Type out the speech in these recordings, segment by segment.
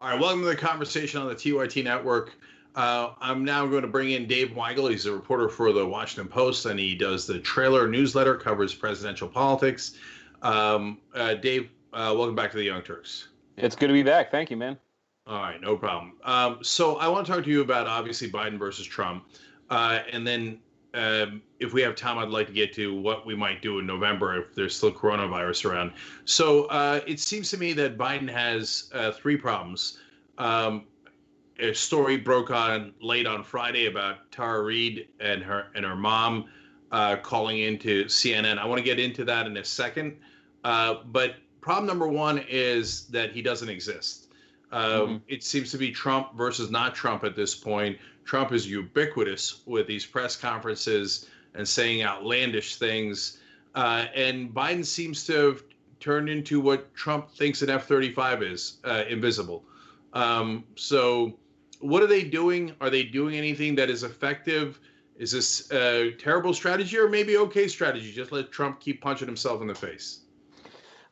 All right, welcome to the conversation on the TYT Network. I'm now going to bring in Dave Weigel. He's a reporter for the Washington Post, and he does the Trailer newsletter, covers presidential politics. Dave, welcome back to the Young Turks. It's good to be back. Thank you, man. All right, no problem. So I want to talk to you about, obviously, Biden versus Trump. And then if we have time, I'd like to get to what we might do in November if there's still coronavirus around. So it seems to me that Biden has three problems. A story broke on late on Friday about Tara Reid and her mom calling into CNN. I want to get into that in a second. But problem number one is that he doesn't exist. It seems to be Trump versus not Trump at this point. Trump is ubiquitous with these press conferences and saying outlandish things. And Biden seems to have turned into what Trump thinks an F-35 is, invisible. So what are they doing? Are they doing anything that is effective? Is this a terrible strategy or maybe okay strategy? Just let Trump keep punching himself in the face.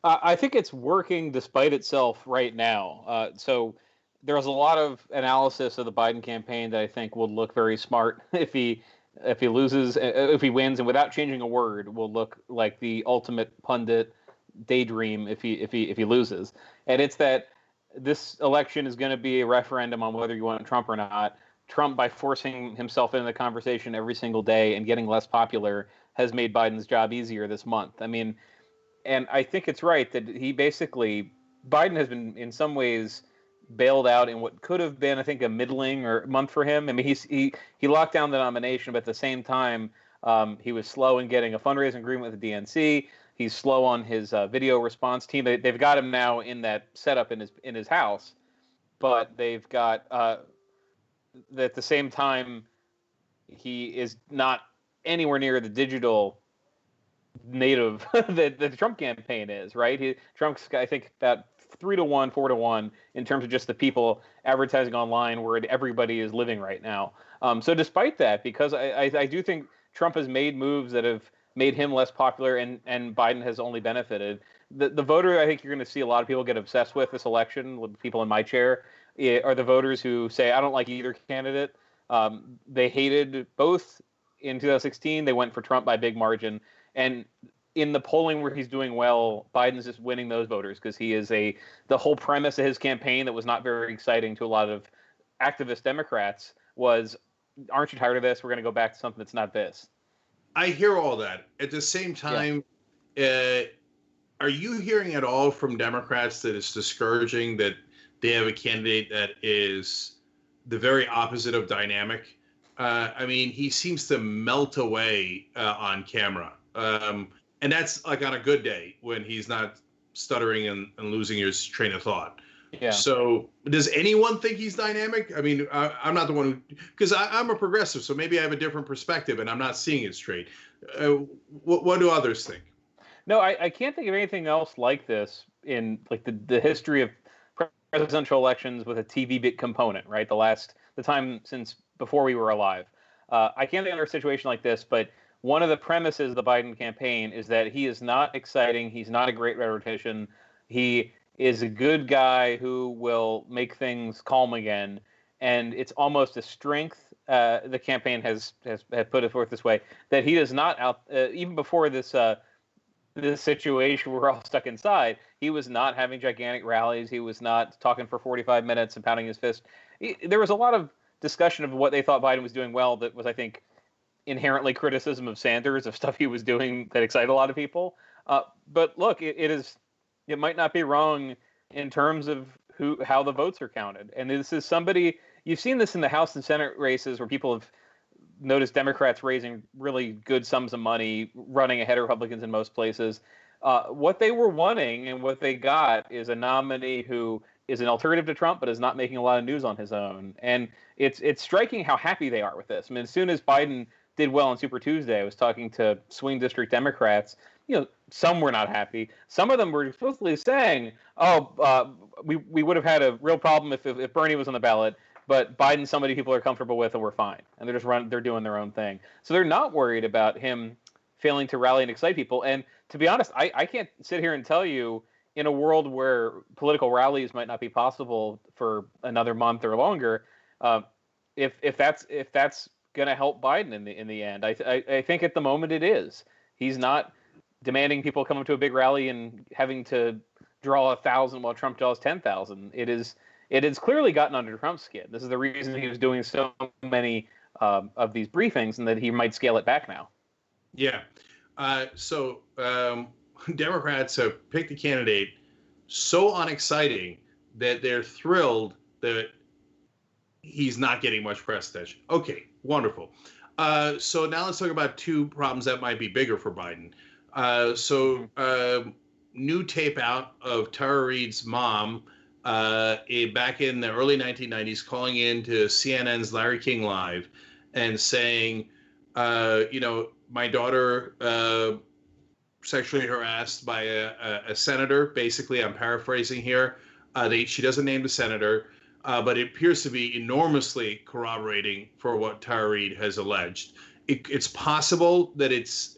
I think it's working despite itself right now. So there's a lot of analysis of the Biden campaign that I think will look very smart if he loses, if he wins, and without changing a word, will look like the ultimate pundit daydream if he loses. And it's that this election is going to be a referendum on whether you want Trump or not. Trump, by forcing himself into the conversation every single day and getting less popular, has made Biden's job easier this month. I mean, and I think it's right that Biden has been in some ways bailed out in what could have been, I think, a middling or month for him. I mean, he locked down the nomination, but at the same time, he was slow in getting a fundraising agreement with the DNC. He's slow on his video response team. They've got him now in that setup in his house, but they've got at the same time, he is not anywhere near the digital native that the Trump campaign is, right? Trump's, I think, about 3-1, 4-1 in terms of just the people advertising online where everybody is living right now. So despite that, because I do think Trump has made moves that have made him less popular and Biden has only benefited. The voter I think you're going to see a lot of people get obsessed with this election, with people in my chair, are the voters who say, I don't like either candidate. They hated both in 2016. They went for Trump by a big margin. And in the polling where he's doing well, Biden's just winning those voters because he is the whole premise of his campaign that was not very exciting to a lot of activist Democrats was, aren't you tired of this? We're going to go back to something that's not this. I hear all that. At the same time, are you hearing at all from Democrats that it's discouraging that they have a candidate that is the very opposite of dynamic? I mean, he seems to melt away on camera. And that's like on a good day when he's not stuttering and losing his train of thought. Yeah. So does anyone think he's dynamic? I mean, I'm not the one who, because I'm a progressive, so maybe I have a different perspective and I'm not seeing it straight. What do others think? No, I can't think of anything else like this in like the history of presidential elections with a TV bit component, right? The time since before we were alive. I can't think of a situation like this, but one of the premises of the Biden campaign is that he is not exciting. He's not a great rhetorician. He is a good guy who will make things calm again. And it's almost a strength. The campaign has put it forth this way, that he does not even before this situation we're all stuck inside, he was not having gigantic rallies. He was not talking for 45 minutes and pounding his fist. There was a lot of discussion of what they thought Biden was doing well that was, I think, inherently criticism of Sanders, of stuff he was doing that excited a lot of people. But look, it might not be wrong in terms of how the votes are counted. And this is somebody, you've seen this in the House and Senate races where people have noticed Democrats raising really good sums of money, running ahead of Republicans in most places. What they were wanting and what they got is a nominee who is an alternative to Trump, but is not making a lot of news on his own. And it's striking how happy they are with this. I mean, as soon as Biden did well on Super Tuesday, I was talking to swing district Democrats. Some were not happy. Some of them were explicitly saying, we would have had a real problem if Bernie was on the ballot, but Biden's somebody people are comfortable with and we're fine. And they're doing their own thing. So they're not worried about him failing to rally and excite people. And to be honest, I can't sit here and tell you in a world where political rallies might not be possible for another month or longer, if that's going to help Biden in the end, I think at the moment it is. He's not demanding people come up to a big rally and having to draw 1,000 while Trump draws 10,000. It has clearly gotten under Trump's skin. This is the reason he was doing so many of these briefings, and that he might scale it back now. Yeah. So Democrats have picked a candidate so unexciting that they're thrilled that he's not getting much press attention. Okay, wonderful. So now let's talk about two problems that might be bigger for Biden. New tape out of Tara Reade's mom back in the early 1990s calling in to CNN's Larry King Live and saying, my daughter sexually harassed by a senator. Basically, I'm paraphrasing here. She doesn't name the senator, but it appears to be enormously corroborating for what Tara Reade has alleged. It's possible that it's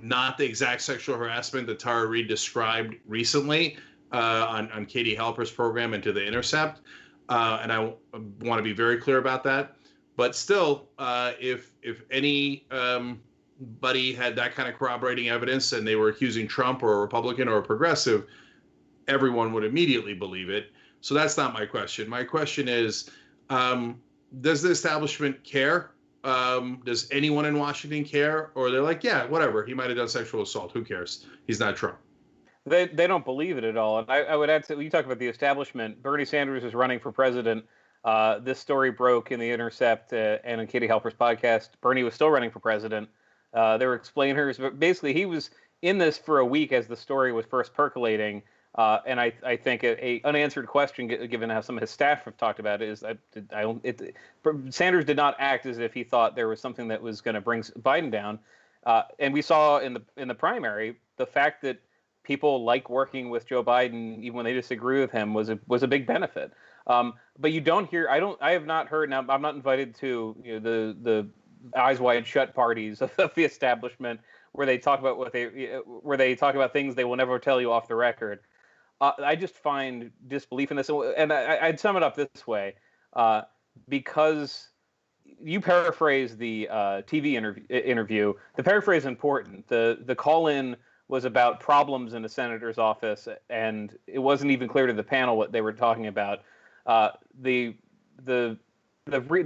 not the exact sexual harassment that Tara Reade described recently on Katie Halper's program and to The Intercept, and I want to be very clear about that. But still, if anybody had that kind of corroborating evidence and they were accusing Trump or a Republican or a progressive, everyone would immediately believe it. So that's not my question. My question is, does the establishment care? Does anyone in Washington care? Or they're like, yeah, whatever. He might have done sexual assault. Who cares? He's not Trump. They don't believe it at all. And I would add to, you talk about the establishment. Bernie Sanders is running for president. This story broke in The Intercept and on Katie Halper's podcast. Bernie was still running for president. There were explainers, but basically he was in this for a week as the story was first percolating. And I think a unanswered question, given how some of his staff have talked about it, is Sanders did not act as if he thought there was something that was going to bring Biden down. And we saw in the primary the fact that people like working with Joe Biden even when they disagree with him was a big benefit. But you don't hear. I have not heard. Now I'm not invited to the eyes wide shut parties of the establishment where they talk about things they will never tell you off the record. I just find disbelief in this, and I'd sum it up this way, because you paraphrase the TV interview. The paraphrase is important. The call-in was about problems in the senator's office, and it wasn't even clear to the panel what they were talking about. The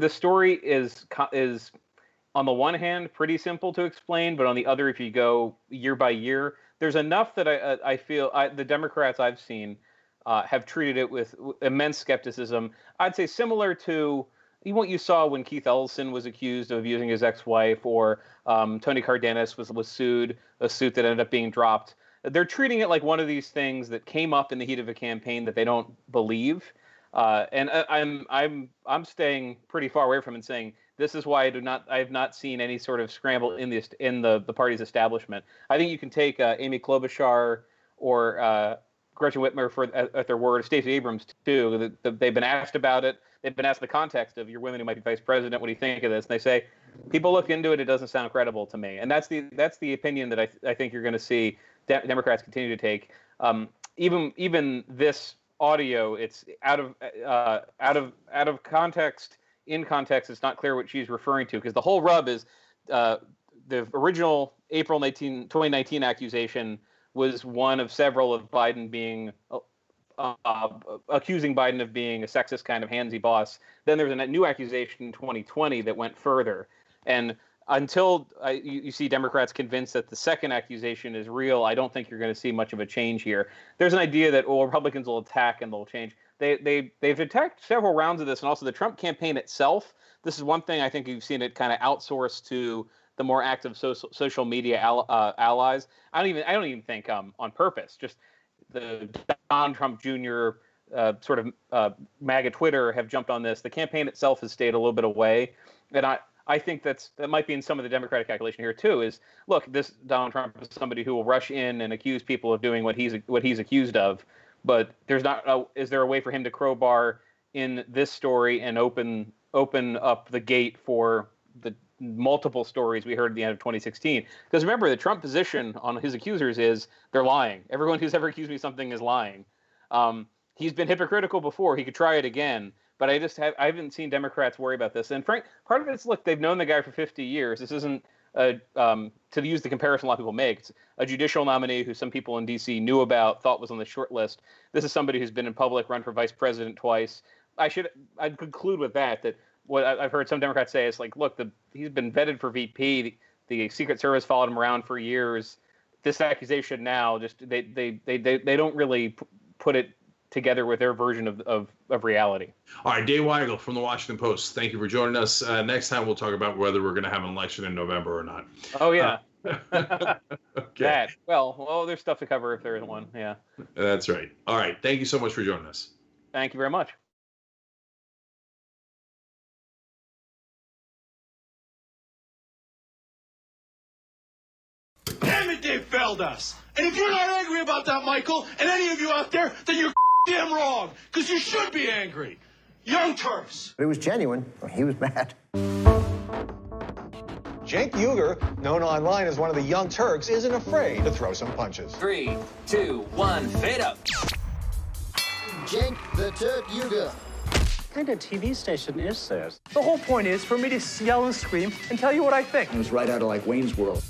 story is on the one hand pretty simple to explain, but on the other, if you go year by year, there's enough that I feel the Democrats I've seen have treated it with immense skepticism. I'd say similar to what you saw when Keith Ellison was accused of abusing his ex-wife, or Tony Cardenas was sued, a suit that ended up being dropped. They're treating it like one of these things that came up in the heat of a campaign that they don't believe. And I'm staying pretty far away from it, and saying this is why I have not seen any sort of scramble in the party's establishment. I think you can take Amy Klobuchar or Gretchen Whitmer at their word, Stacey Abrams too. They've been asked about it. They've been asked the context of, you're women who might be vice president. What do you think of this? And they say, people look into it. It doesn't sound credible to me. And that's the opinion that I think you're going to see Democrats continue to take. Even this audio, it's out of context. In context, it's not clear what she's referring to, because the whole rub is the original April 2019 accusation was one of several of Biden being accusing Biden of being a sexist kind of handsy boss. Then there was a new accusation in 2020 that went further. And until you see Democrats convinced that the second accusation is real, I don't think you're going to see much of a change here. There's an idea that Republicans will attack and they'll change. They've attacked several rounds of this, and also the Trump campaign itself. This is one thing I think you've seen it kind of outsourced to the more active social media allies. I don't even think on purpose. Just the Donald Trump Jr. Sort of MAGA Twitter have jumped on this. The campaign itself has stayed a little bit away, and I think that might be in some of the Democratic calculation here too. Is, look, this Donald Trump is somebody who will rush in and accuse people of doing what he's accused of, but there's not. Is there a way for him to crowbar in this story and open up the gate for the multiple stories we heard at the end of 2016. Because remember, the Trump position on his accusers is they're lying. Everyone who's ever accused me of something is lying. He's been hypocritical before. He could try it again. But I haven't seen Democrats worry about this. And Frank, part of it's, look, they've known the guy for 50 years. This isn't, to use the comparison a lot of people make, it's a judicial nominee who some people in D.C. knew about, thought was on the short list. This is somebody who's been in public, run for vice president twice. I'd conclude with that what I've heard some Democrats say is like, look, he's been vetted for VP. The Secret Service followed him around for years. This accusation now, just they don't really put it together with their version of reality. All right, Dave Weigel from the Washington Post. Thank you for joining us. Next time we'll talk about whether we're going to have an election in November or not. Oh yeah. Okay. Well, there's stuff to cover if there is one. Yeah. That's right. All right. Thank you so much for joining us. Thank you very much. Damn it, they failed us. And if you're not angry about that, Michael, and any of you out there, then you're damn wrong. Because you should be angry. Young Turks. It was genuine. He was mad. Cenk Uygur, known online as one of the Young Turks, isn't afraid to throw some punches. 3, 2, 1, fade up. Cenk the Turk Uygur. What kind of TV station is this? The whole point is for me to yell and scream and tell you what I think. It was right out of like Wayne's World.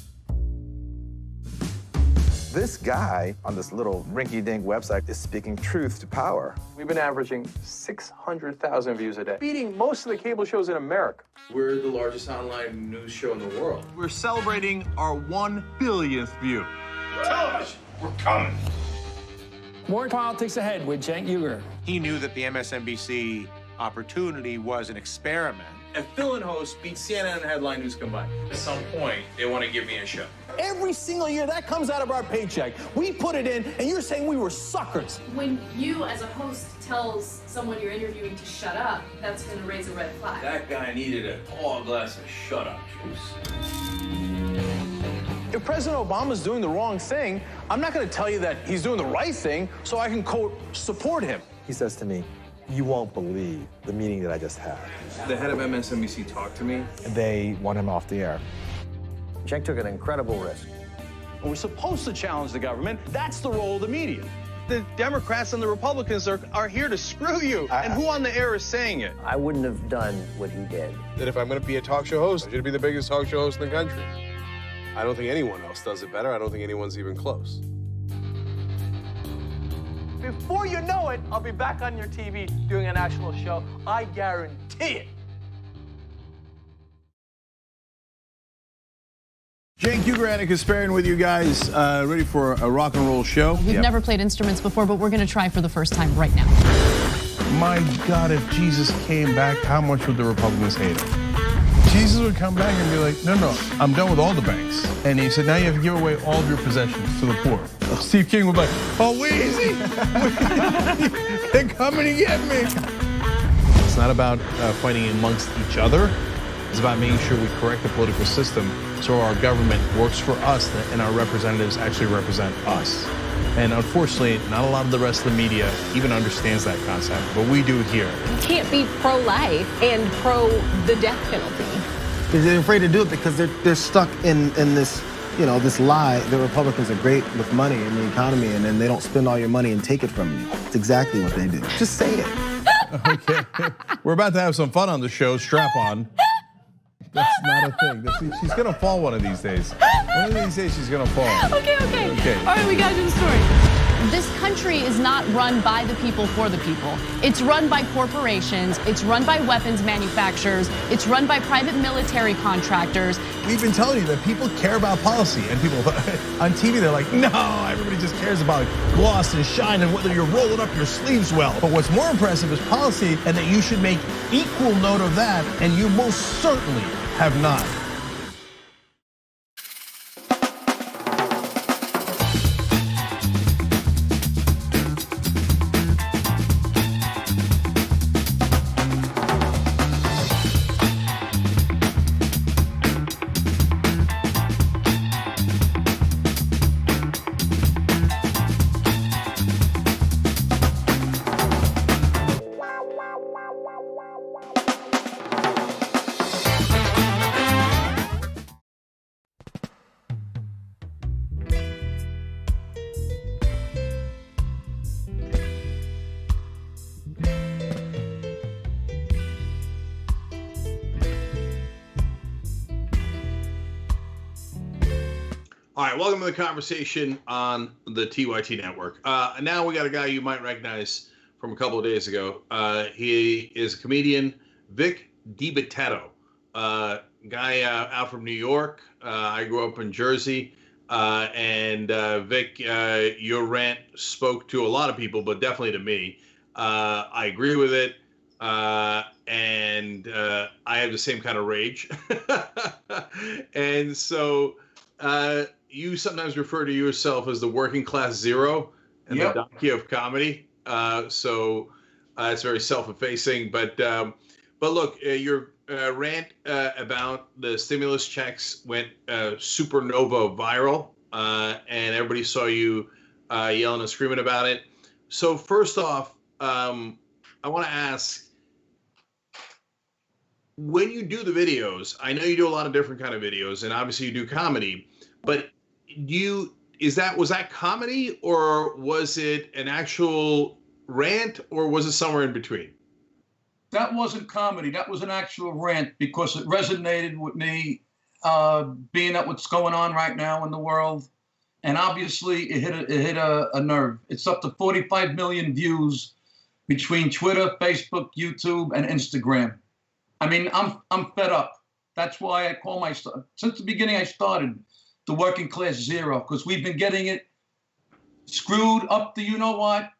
This guy on this little rinky-dink website is speaking truth to power. We've been averaging 600,000 views a day, beating most of the cable shows in America. We're the largest online news show in the world. We're celebrating our 1 billionth view. Television, we're coming. More politics ahead with Cenk Uygur. He knew that the MSNBC opportunity was an experiment. If Phil and host beat CNN and headline news combined, at some point, they want to give me a show. Every single year, that comes out of our paycheck. We put it in, and you're saying we were suckers. When you, as a host, tells someone you're interviewing to shut up, that's going to raise a red flag. That guy needed a tall glass of shut-up juice. If President Obama's doing the wrong thing, I'm not going to tell you that he's doing the right thing so I can, quote, support him. He says to me, "You won't believe the meeting that I just had." The head of MSNBC talked to me. They want him off the air. Cenk took an incredible risk. We're supposed to challenge the government. That's the role of the media. The Democrats and the Republicans are here to screw you. And who on the air is saying it? I wouldn't have done what he did. That if I'm going to be a talk show host, I should be the biggest talk show host in the country. I don't think anyone else does it better. I don't think anyone's even close. Before you know it, I'll be back on your TV doing a national show. I guarantee it. Cenk Uygur and Accusation with you guys, ready for a rock and roll show. We've never played instruments before, but we're going to try for the first time right now. My God, if Jesus came back, how much would the Republicans hate him? Jesus would come back and be like, no, I'm done with all the banks. And he said, now you have to give away all of your possessions to the poor. Steve King would be like, oh, Weezy, they're coming to get me. It's not about fighting amongst each other. It's about making sure we correct the political system so our government works for us and our representatives actually represent us. And unfortunately, not a lot of the rest of the media even understands that concept, but we do here. You can't be pro-life and pro the death penalty. They're afraid to do it because they're stuck in this, this lie. The Republicans are great with money and the economy, and then they don't spend all your money and take it from you. It's exactly what they do. Just say it. Okay, we're about to have some fun on the show. Strap on. That's not a thing. She's gonna fall one of these days. One of these days she's gonna fall. Okay. All right, we gotta do the story. This country is not run by the people for the people. It's run by corporations. It's run by weapons manufacturers. It's run by private military contractors. We've been telling you that people care about policy, and people on TV, they're like, no, everybody just cares about gloss and shine and whether you're rolling up your sleeves well. But what's more impressive is policy, and that you should make equal note of that, and you most certainly have not. All right, welcome to the conversation on the TYT network. Now we got a guy you might recognize from a couple of days ago. He is a comedian, Vic DiBitetto, guy out from New York. I grew up in Jersey. And Vic, your rant spoke to a lot of people, but definitely to me. I agree with it. And I have the same kind of rage. And so you sometimes refer to yourself as the working class zero and the donkey of comedy. So it's very self-effacing. But look, your rant about the stimulus checks went supernova viral, and everybody saw you yelling and screaming about it. So first off, I want to ask, when you do the videos, I know you do a lot of different kind of videos, and obviously you do comedy, but was that comedy, or was it an actual rant, or was it somewhere in between? That wasn't comedy. That was an actual rant because it resonated with me, being at what's going on right now in the world. And obviously it hit a nerve. It's up to 45 million views between Twitter, Facebook, YouTube, and Instagram. I mean, I'm fed up. That's why I call myself, since the beginning I started, the working class zero, because we've been getting it screwed up to you know what,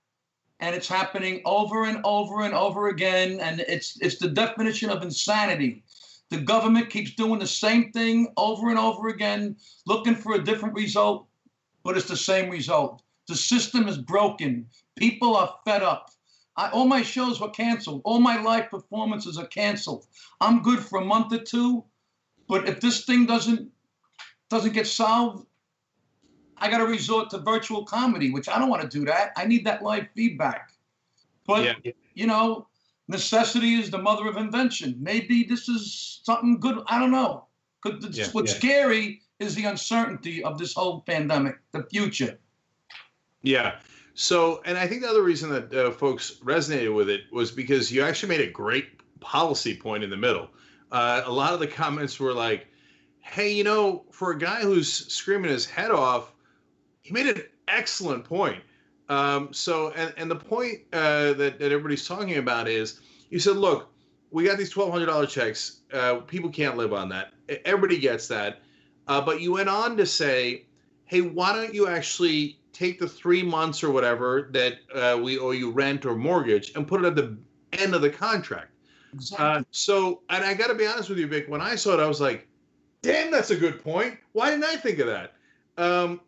and it's happening over and over and over again, and it's the definition of insanity. The government keeps doing the same thing over and over again, looking for a different result, but it's the same result. The system is broken. People are fed up. All my shows were canceled. All my live performances are canceled. I'm good for a month or two, but if this thing doesn't get solved, I got to resort to virtual comedy, which I don't want to do that. I need that live feedback. But, you know, necessity is the mother of invention. Maybe this is something good. I don't know. What's scary is the uncertainty of this whole pandemic, the future. Yeah. So, and I think the other reason that folks resonated with it was because you actually made a great policy point in the middle. A lot of the comments were like, hey, you know, for a guy who's screaming his head off, he made an excellent point. So the point that everybody's talking about is, you said, look, we got these $1,200 checks. People can't live on that. Everybody gets that. But you went on to say, hey, why don't you actually take the 3 months or whatever that we owe you rent or mortgage and put it at the end of the contract. Exactly. And I got to be honest with you, Vic, when I saw it, I was like, damn, that's a good point. Why didn't I think of that?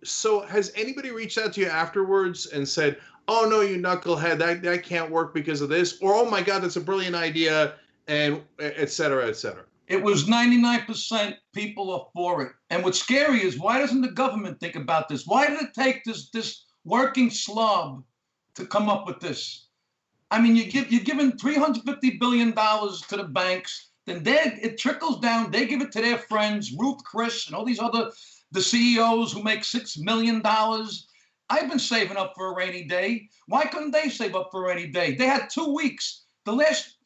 So has anybody reached out to you afterwards and said, oh, no, you knucklehead, that can't work because of this? Or, oh, my God, that's a brilliant idea, and et cetera, et cetera. It was 99% people are for it. And what's scary is, why doesn't the government think about this? Why did it take this working slob to come up with this? I mean, you're giving $350 billion to the banks, then it trickles down. They give it to their friends, Ruth Chris and all these the CEOs who make $6 million. I've been saving up for a rainy day. Why couldn't they save up for a rainy day? They had 2 weeks. The last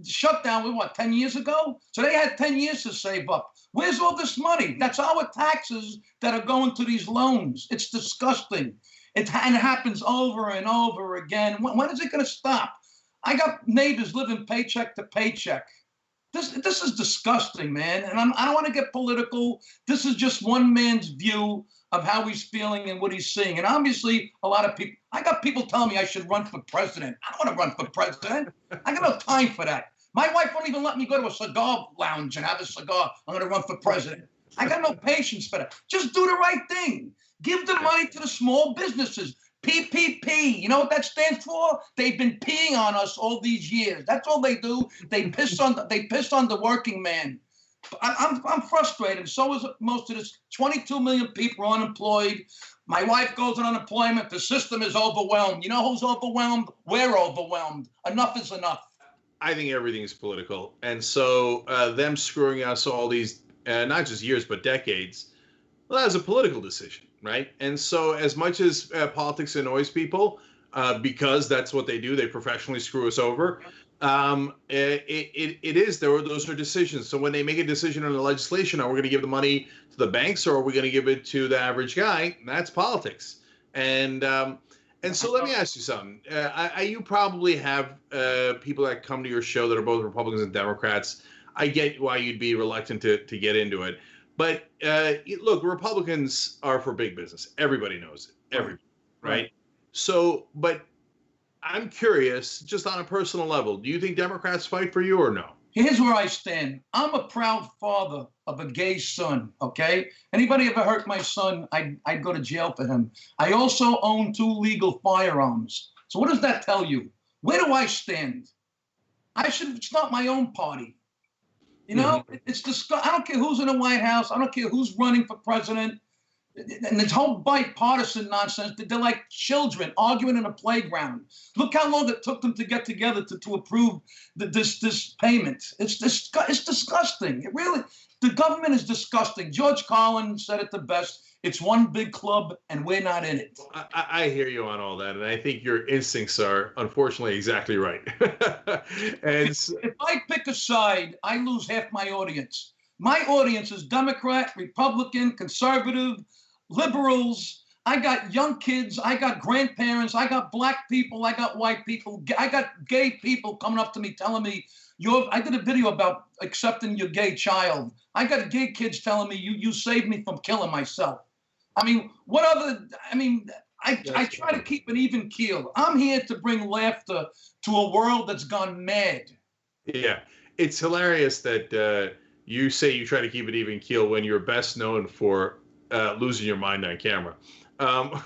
shutdown was, 10 years ago? So they had 10 years to save up. Where's all this money? That's our taxes that are going to these loans. It's disgusting. And it happens over and over again. When is it going to stop? I got neighbors living paycheck to paycheck. This is disgusting, man. And I don't want to get political. This is just one man's view of how he's feeling and what he's seeing. And obviously, a lot of people, I got people telling me I should run for president. I don't want to run for president. I got no time for that. My wife won't even let me go to a cigar lounge and have a cigar. I'm going to run for president. I got no patience for that. Just do the right thing. Give the money to the small businesses. PPP, you know what that stands for? They've been peeing on us all these years. That's all they do. They piss on the working man. I'm frustrated. So is most of this. 22 million people are unemployed. My wife goes on unemployment. The system is overwhelmed. You know who's overwhelmed? We're overwhelmed. Enough is enough. I think everything is political. And so them screwing us all these, not just years, but decades, well, that was a political decision, right? And so as much as politics annoys people, because that's what they do, they professionally screw us over, It is. Those are decisions. So when they make a decision on the legislation, are we going to give the money to the banks or are we going to give it to the average guy? That's politics. And so let me ask you something. You probably have people that come to your show that are both Republicans and Democrats. I get why you'd be reluctant to get into it. But look, Republicans are for big business. Everybody knows it. Everybody, right? So, but I'm curious, just on a personal level, do you think Democrats fight for you or no? Here's where I stand. I'm a proud father of a gay son, okay? Anybody ever hurt my son, I'd go to jail for him. I also own 2 legal firearms. So what does that tell you? Where do I stand? I should start my own party. You know, it's disgusting. I don't care who's in the White House. I don't care who's running for president. And this whole bipartisan nonsense, they're like children arguing in a playground. Look how long it took them to get together to approve this payment. It's disgusting. It really, the government is disgusting. George Carlin said it the best. It's one big club, and we're not in it. I hear you on all that, and I think your instincts are, unfortunately, exactly right. And if I pick a side, I lose half my audience. My audience is Democrat, Republican, conservative, liberals. I got young kids. I got grandparents. I got black people. I got white people. I got gay people coming up to me telling me, I did a video about accepting your gay child. I got gay kids telling me, you saved me from killing myself. I mean, I try to keep an even keel. I'm here to bring laughter to a world that's gone mad. Yeah, it's hilarious that you say you try to keep it even keel when you're best known for losing your mind on camera. Well,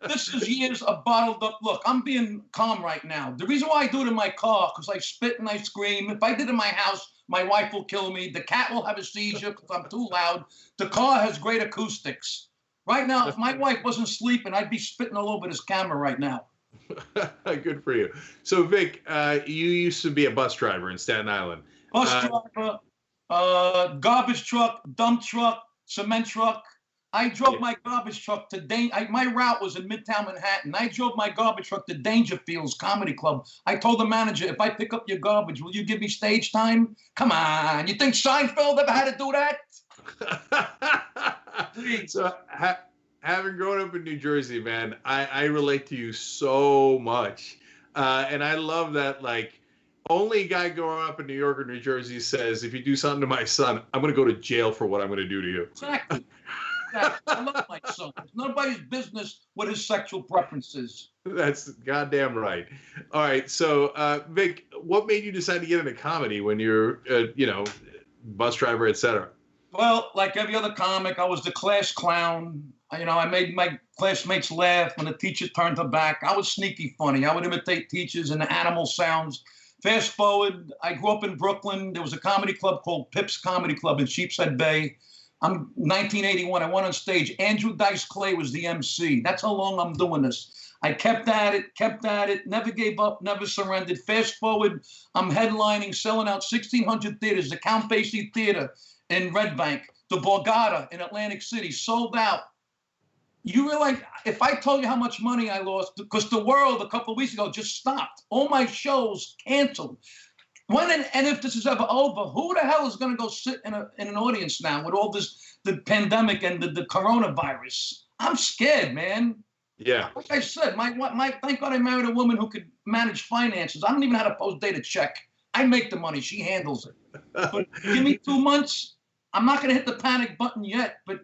this is years of bottled up. Look, I'm being calm right now. The reason why I do it in my car, because I spit and I scream. If I did it in my house, my wife will kill me. The cat will have a seizure because I'm too loud. The car has great acoustics. Right now, if my wife wasn't sleeping, I'd be spitting all over this camera right now. Good for you. So, Vic, you used to be a bus driver in Staten Island. Bus driver, garbage truck, dump truck, cement truck. I drove my garbage truck to my route was in Midtown Manhattan. I drove my garbage truck to Dangerfields Comedy Club. I told the manager, if I pick up your garbage, will you give me stage time? Come on. You think Seinfeld ever had to do that? So, having grown up in New Jersey, man, I relate to you so much. And I love that, like, only guy growing up in New York or New Jersey says, if you do something to my son, I'm going to go to jail for what I'm going to do to you. Exactly. I love my son. It's nobody's business what his sexual preferences. That's goddamn right. All right. So, Vic, what made you decide to get into comedy when you're, bus driver, etc.? Well, like every other comic, I was the class clown. I made my classmates laugh when the teacher turned her back. I was sneaky funny. I would imitate teachers and the animal sounds. Fast forward, I grew up in Brooklyn. There was a comedy club called Pip's Comedy Club in Sheepshead Bay. 1981, I went on stage. Andrew Dice Clay was the MC. That's how long I'm doing this. I kept at it, never gave up, never surrendered. Fast forward, I'm headlining, selling out 1,600 theaters. The Count Basie Theater in Red Bank, the Borgata in Atlantic City, sold out. You realize, if I told you how much money I lost, because the world a couple of weeks ago just stopped. All my shows canceled. When and if this is ever over, who the hell is going to go sit in an audience now with all this, the pandemic and the coronavirus? I'm scared, man. Yeah. Like I said, thank God I married a woman who could manage finances. I don't even know how to post-date a check. I make the money. She handles it. But give me 2 months. I'm not going to hit the panic button yet. But,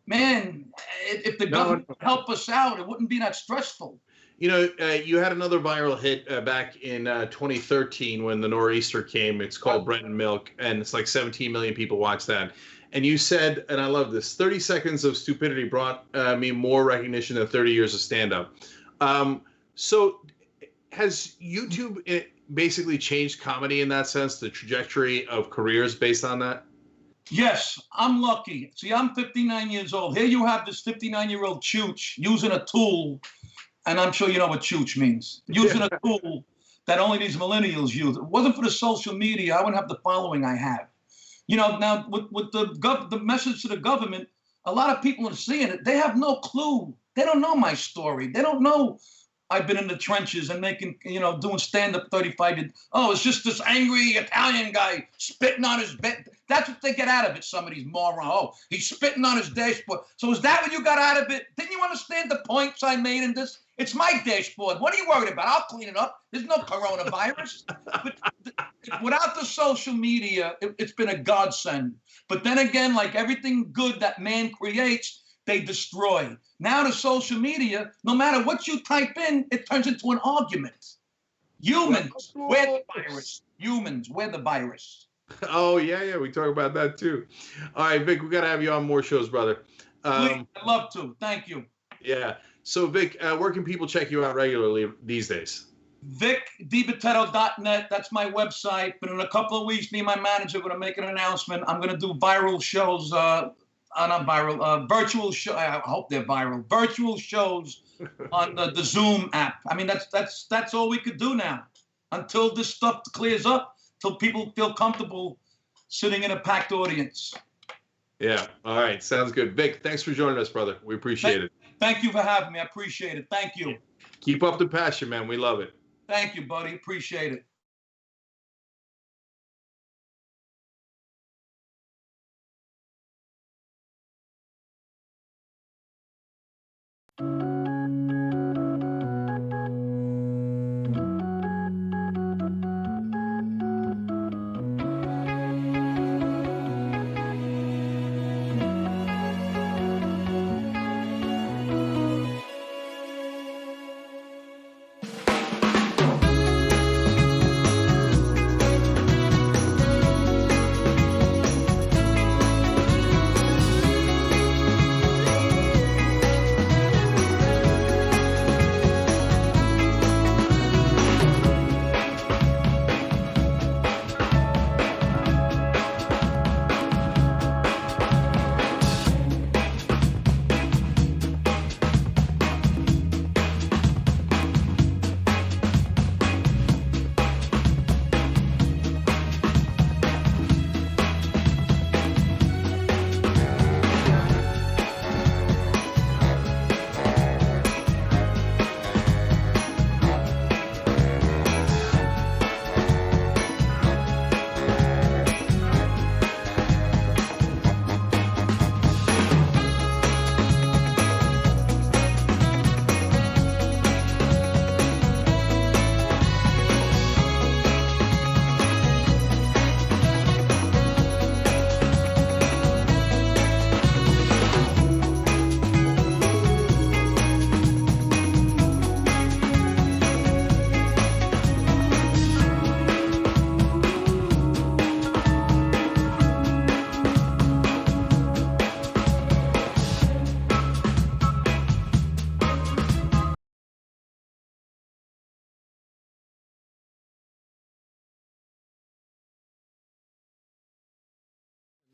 man, if the government would help us out, it wouldn't be that stressful. You had another viral hit back in 2013 when the nor'easter came. It's called Bread and Milk, and it's like 17 million people watched that. And you said, and I love this, 30 seconds of stupidity brought me more recognition than 30 years of stand-up. So has YouTube basically changed comedy in that sense, the trajectory of careers based on that? Yes, I'm lucky. See, I'm 59 years old. Here you have this 59-year-old chooch using a tool. And I'm sure you know what chooch means. Using a tool that only these millennials use. If it wasn't for the social media, I wouldn't have the following I have. Now with the message to the government, a lot of people are seeing it. They have no clue. They don't know my story. They don't know I've been in the trenches and making, doing stand-up 35 years. Oh, it's just this angry Italian guy spitting on his bed. That's what they get out of it, some of these morons. Oh, he's spitting on his dashboard. So is that what you got out of it? Didn't you understand the points I made in this? It's my dashboard. What are you worried about? I'll clean it up. There's no coronavirus. But without the social media, it's been a godsend. But then again, like everything good that man creates, they destroy. Now the social media, no matter what you type in, it turns into an argument. Humans, we're the virus. Humans, we're the virus. Oh, yeah, we talk about that too. All right, Vic, we got to have you on more shows, brother. Please, I'd love to. Thank you. Yeah. So, Vic, where can people check you out regularly these days? VicDiBitetto.net. That's my website. But in a couple of weeks, me and my manager are going to make an announcement. I'm going to do viral shows. Not viral, virtual show. I hope they're viral. Virtual shows on the Zoom app. I mean, that's all we could do now until this stuff clears up, till people feel comfortable sitting in a packed audience. Yeah. All right. Sounds good. Vic, thanks for joining us, brother. We appreciate it. Thank you for having me. I appreciate it. Thank you. Keep up the passion, man. We love it. Thank you, buddy. Appreciate it.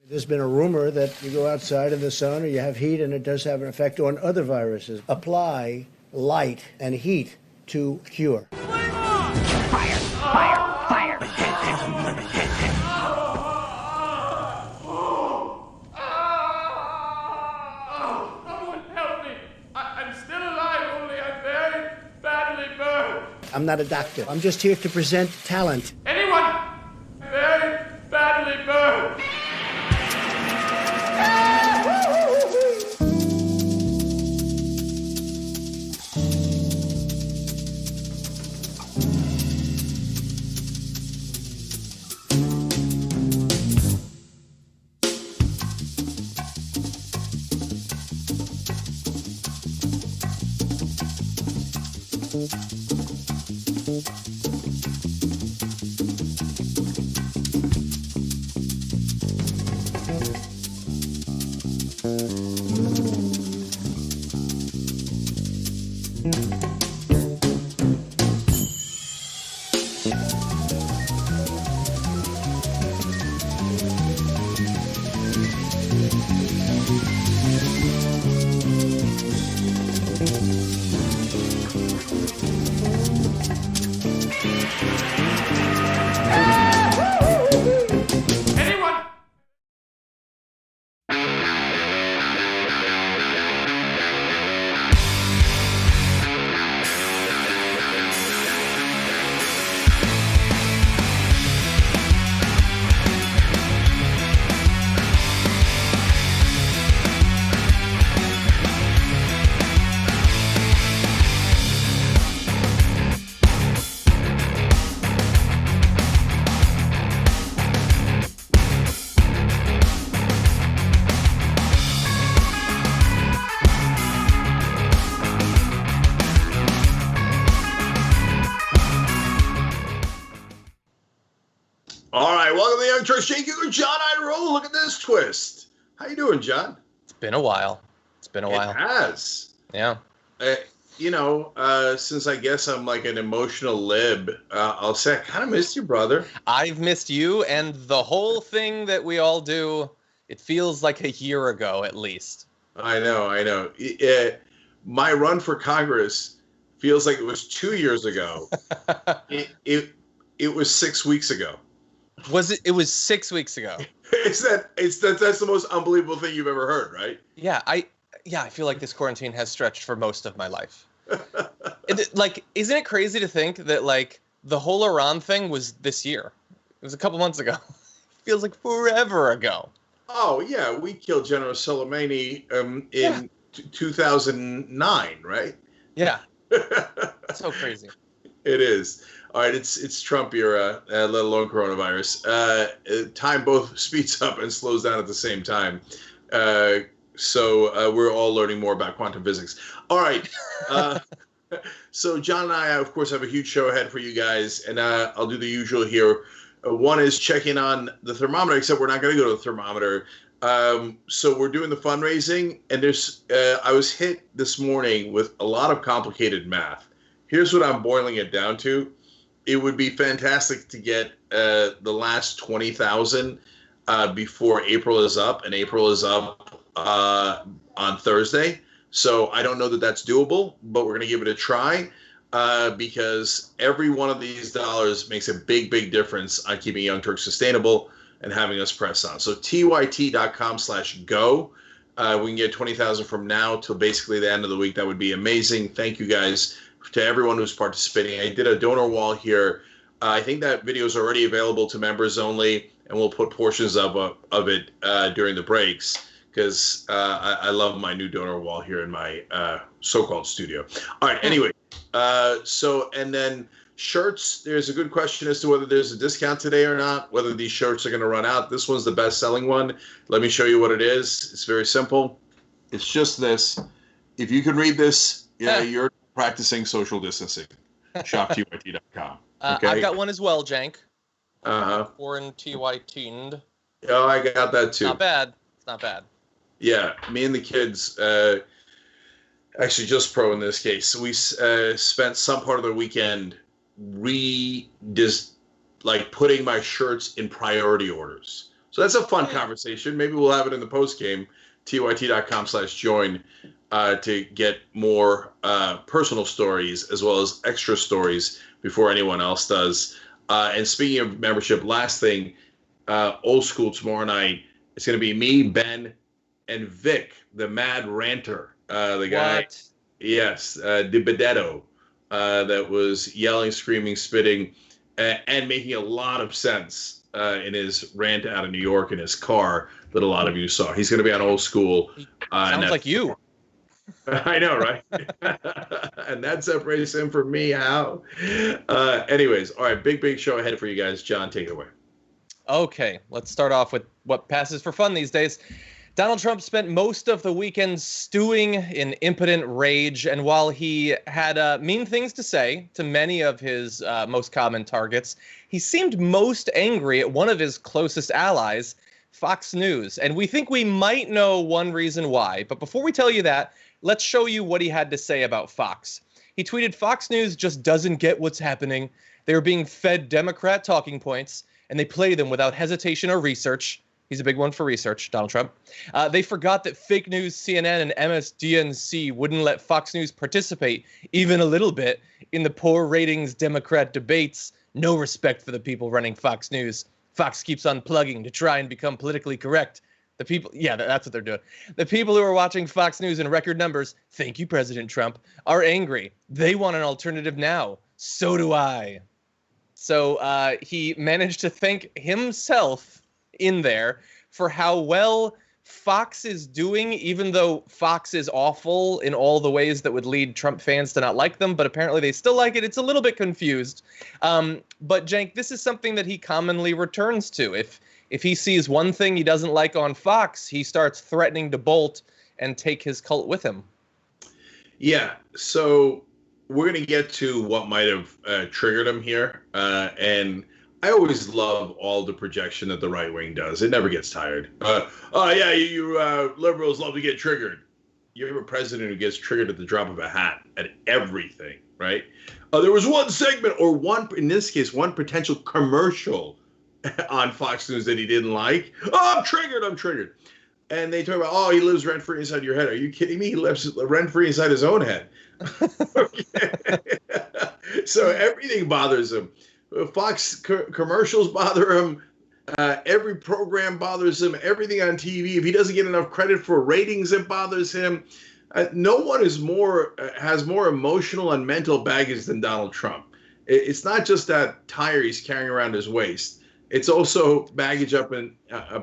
There's been a rumor that you go outside in the sun or you have heat and it does have an effect on other viruses. Apply light and heat to cure. Fire! Fire! Fire! Someone help me! I'm still alive, only I'm very badly burned. I'm not a doctor. I'm just here to present talent. Anyone? Very badly burned. All right, welcome to the Young Turks. Jake Hugo, John Idarola. Look at this twist. How you doing, John? It's been a while. It has. Yeah. Since I guess I'm like an emotional lib, I'll say I kind of missed you, brother. I've missed you, and the whole thing that we all do, it feels like a year ago at least. I know. My run for Congress feels like it was 2 years ago. It was 6 weeks ago. Was it? It was 6 weeks ago. That's the most unbelievable thing you've ever heard, right? Yeah, I feel like this quarantine has stretched for most of my life. Isn't it crazy to think that like the whole Iran thing was this year? It was a couple months ago. Feels like forever ago. Oh yeah, we killed General Soleimani in 2009, right? Yeah. So crazy. It is. All right, it's Trump era, let alone coronavirus. Time both speeds up and slows down at the same time. So we're all learning more about quantum physics. All right. So John and I, of course, have a huge show ahead for you guys, and I'll do the usual here. One is checking on the thermometer, except we're not going to go to the thermometer. So we're doing the fundraising, and I was hit this morning with a lot of complicated math. Here's what I'm boiling it down to. It would be fantastic to get the last 20,000 before April is up, and April is up on Thursday. So I don't know that that's doable, but we're going to give it a try because every one of these dollars makes a big, big difference on keeping Young Turks sustainable and having us press on. So tyt.com/go. We can get 20,000 from now till basically the end of the week. That would be amazing. Thank you guys to everyone who's participating. I did a donor wall here. I think that video is already available to members only, and we'll put portions of it during the breaks because I love my new donor wall here in my so-called studio. All right, anyway. And then shirts, there's a good question as to whether there's a discount today or not, whether these shirts are going to run out. This one's the best-selling one. Let me show you what it is. It's very simple. It's just this. If you can read this, you're practicing social distancing. ShopTYT.com. Okay? I've got one as well, Jank. Foreign TYT. Oh, I got that too. Not bad. It's not bad. Yeah, me and the kids, actually just pro in this case, we spent some part of the weekend putting my shirts in priority orders. So that's a fun conversation. Maybe we'll have it in the post game, tyt.com/join, to get more personal stories as well as extra stories before anyone else does. And speaking of membership, last thing, old school tomorrow night, it's going to be me, Ben, and Vic, the mad ranter, the guy. What? Yes, Di Benedetto, that was yelling, screaming, spitting, and making a lot of sense in his rant out of New York in his car that a lot of you saw. He's going to be on old school. Sounds like you. I know, right? And that separates him from me. How? Anyways, all right, big show ahead for you guys. John, take it away. Okay, let's start off with what passes for fun these days. Donald Trump spent most of the weekend stewing in impotent rage, and while he had mean things to say to many of his most common targets, he seemed most angry at one of his closest allies, Fox News. And we think we might know one reason why. But before we tell you that, let's show you what he had to say about Fox. He tweeted, "Fox News just doesn't get what's happening. They are being fed Democrat talking points, and they play them without hesitation or research." He's a big one for research, Donald Trump. They forgot that fake news, CNN, and MSDNC wouldn't let Fox News participate even a little bit in the poor ratings Democrat debates. No respect for the people running Fox News. Fox keeps unplugging to try and become politically correct. The people, yeah, that's what they're doing. The people who are watching Fox News in record numbers, thank you, President Trump, are angry. They want an alternative now. So do I. So he managed to thank himself in there for how well Fox is doing, even though Fox is awful in all the ways that would lead Trump fans to not like them, but apparently they still like it. It's a little bit confused. But Jank, this is something that he commonly returns to. If he sees one thing he doesn't like on Fox, he starts threatening to bolt and take his cult with him. Yeah, so we're going to get to what might have triggered him here. And I always love all the projection that the right wing does. It never gets tired. Oh yeah, you liberals love to get triggered. You have a president who gets triggered at the drop of a hat at everything, right? There was one segment or in this case, one potential commercial on Fox News that he didn't like. Oh, I'm triggered. And they talk about, oh, he lives rent-free inside your head. Are you kidding me? He lives rent-free inside his own head. So everything bothers him. Fox commercials bother him. Every program bothers him. Everything on TV. If he doesn't get enough credit for ratings, it bothers him. No one has more emotional and mental baggage than Donald Trump. It's not just that tire he's carrying around his waist. It's also baggage up in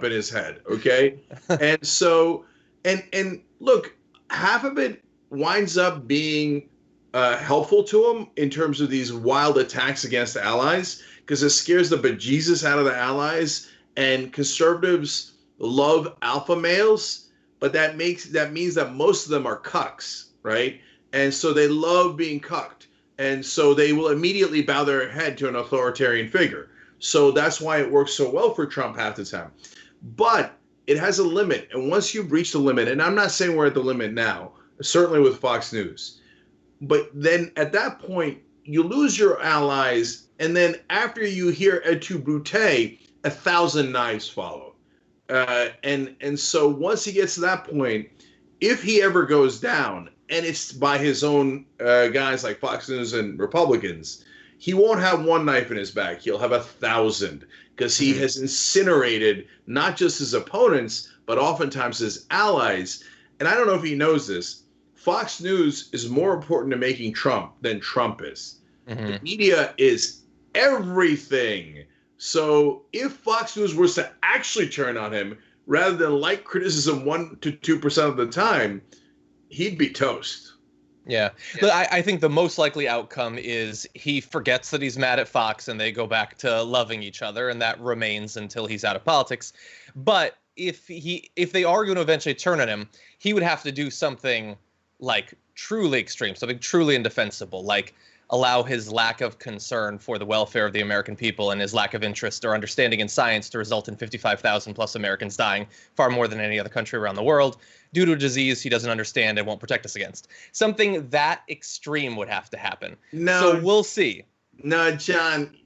his head. Okay, and so and look, half of it winds up being helpful to him in terms of these wild attacks against allies, because it scares the bejesus out of the allies, and conservatives love alpha males, but that means that most of them are cucks, right? And so they love being cucked, and so they will immediately bow their head to an authoritarian figure. So that's why it works so well for Trump half the time. But it has a limit, and once you've reached the limit, and I'm not saying we're at the limit now, certainly with Fox News, but then at that point, you lose your allies, and then after you hear et tu, Brute, 1,000 knives follow. And so once he gets to that point, if he ever goes down, and it's by his own guys like Fox News and Republicans, he won't have one knife in his back. He'll have 1,000, because he has incinerated not just his opponents, but oftentimes his allies. And I don't know if he knows this. Fox News is more important to making Trump than Trump is. The media is everything. So if Fox News was to actually turn on him, rather than light criticism 1 to 2% of the time, he'd be toast. Yeah. But I think the most likely outcome is he forgets that he's mad at Fox and they go back to loving each other, and that remains until he's out of politics. But if they are going to eventually turn on him, he would have to do something like truly extreme, something truly indefensible, like allow his lack of concern for the welfare of the American people and his lack of interest or understanding in science to result in 55,000 plus Americans dying, far more than any other country around the world, due to a disease he doesn't understand and won't protect us against. Something that extreme would have to happen. No, so we'll see. No, John,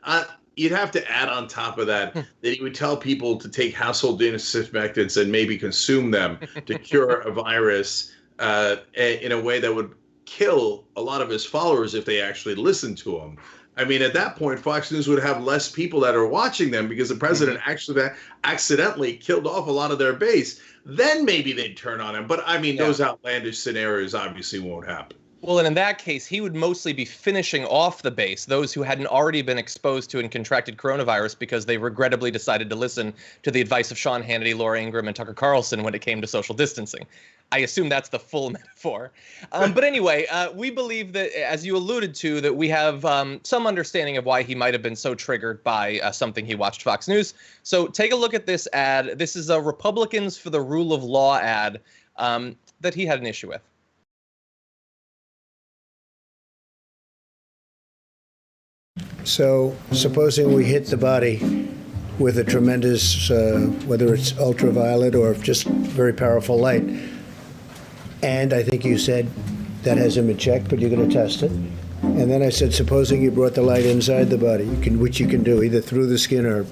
you'd have to add on top of that that he would tell people to take household disinfectants and maybe consume them to cure a virus in a way that would kill a lot of his followers if they actually listened to him. I mean, at that point, Fox News would have less people that are watching them because the president actually accidentally killed off a lot of their base. Then maybe they'd turn on him. But I mean, those outlandish scenarios obviously won't happen. Well, and in that case, he would mostly be finishing off the base, those who hadn't already been exposed to and contracted coronavirus because they regrettably decided to listen to the advice of Sean Hannity, Laura Ingraham, and Tucker Carlson when it came to social distancing. I assume that's the full metaphor. But anyway, we believe that, as you alluded to, that we have some understanding of why he might have been so triggered by something he watched Fox News. So take a look at this ad. This is a Republicans for the Rule of Law ad that he had an issue with. So, supposing we hit the body with a tremendous, whether it's ultraviolet or just very powerful light, and I think you said that has him in check, but you're going to test it. And then I said, supposing you brought the light inside the body, which you can do either through the skin or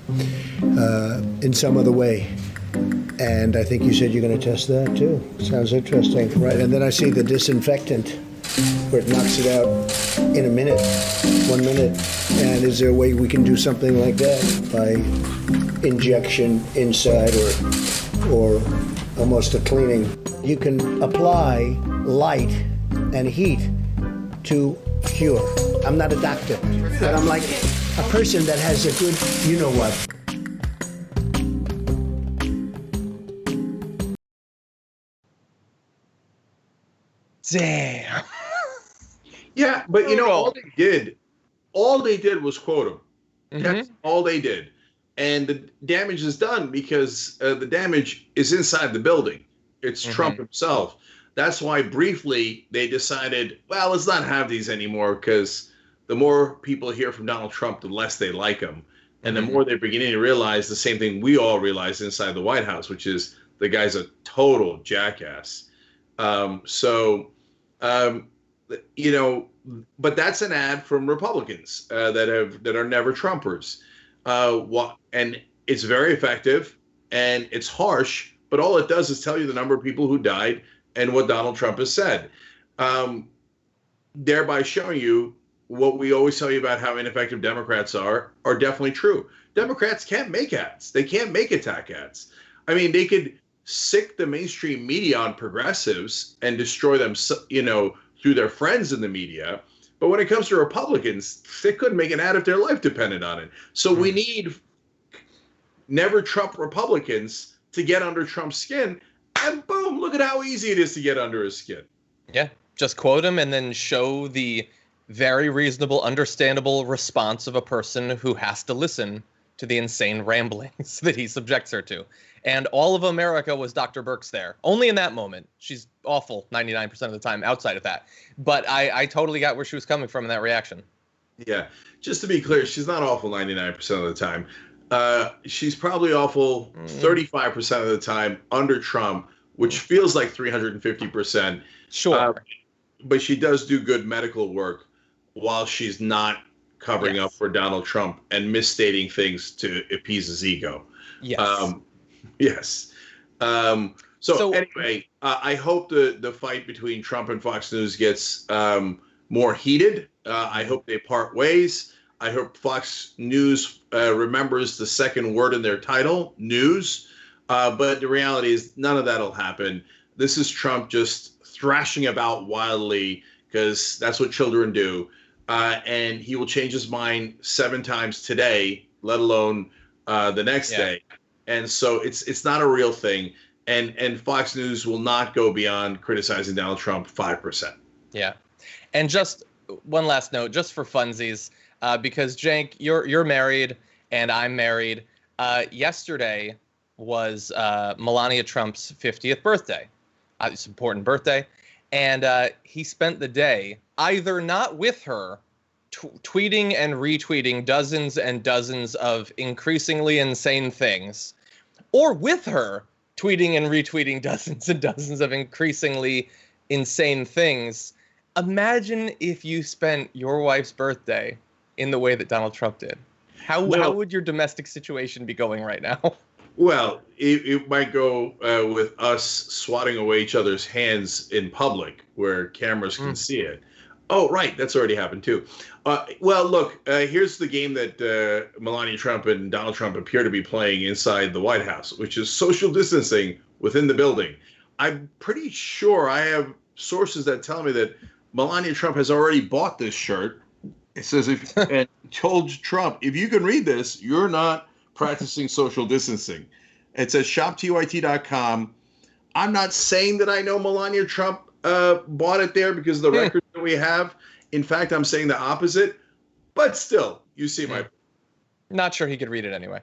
in some other way. And I think you said you're going to test that too. Sounds interesting, right? And then I see the disinfectant, where it knocks it out in a minute, 1 minute. And is there a way we can do something like that by injection inside or almost a cleaning? You can apply light and heat to cure. I'm not a doctor, but I'm like a person that has a good, you know what. Damn. Yeah, but you know, all they did was quote him. That's all they did. And the damage is done because the damage is inside the building. It's Trump himself. That's why briefly they decided, well, let's not have these anymore, because the more people hear from Donald Trump, the less they like him. And the more they're beginning to realize the same thing we all realize inside the White House, which is the guy's a total jackass. You know, but that's an ad from Republicans that are never Trumpers. And it's very effective and it's harsh, but all it does is tell you the number of people who died and what Donald Trump has said, thereby showing you what we always tell you about how ineffective Democrats are definitely true. Democrats can't make ads. They can't make attack ads. I mean, they could sick the mainstream media on progressives and destroy them, you know, through their friends in the media. But when it comes to Republicans, they couldn't make an ad if their life depended on it. So we need never Trump Republicans to get under Trump's skin. And boom, look at how easy it is to get under his skin. Yeah, just quote him and then show the very reasonable, understandable response of a person who has to listen to the insane ramblings that he subjects her to. And all of America was Dr. Birx there. Only in that moment. She's awful 99% of the time outside of that. But I totally got where she was coming from in that reaction. Yeah. Just to be clear, she's not awful 99% of the time. She's probably awful 35% of the time under Trump, which feels like 350%. Sure. But she does do good medical work while she's not covering up for Donald Trump and misstating things to appease his ego. Yes. Yes. So anyway, I hope the fight between Trump and Fox News gets more heated. I hope they part ways. I hope Fox News remembers the second word in their title, news. But the reality is none of that will happen. This is Trump just thrashing about wildly because that's what children do. And he will change his mind 7 times today, let alone the next day. And so it's not a real thing. And Fox News will not go beyond criticizing Donald Trump 5%. Yeah. And just one last note, just for funsies, because Cenk, you're married and I'm married. Yesterday was Melania Trump's 50th birthday. It's an important birthday. And he spent the day either not with her, tweeting and retweeting dozens and dozens of increasingly insane things, or with her, tweeting and retweeting dozens and dozens of increasingly insane things. Imagine if you spent your wife's birthday in the way that Donald Trump did. How would your domestic situation be going right now? Well, it might go with us swatting away each other's hands in public where cameras can see it. Oh, right. That's already happened, too. Well, look, here's the game that Melania Trump and Donald Trump appear to be playing inside the White House, which is social distancing within the building. I'm pretty sure I have sources that tell me that Melania Trump has already bought this shirt. It says, and told Trump, if you can read this, you're not practicing social distancing. It says shoptyt.com. I'm not saying that I know Melania Trump bought it there because of the records that we have. In fact, I'm saying the opposite. But still, you see my... Not sure he could read it anyway.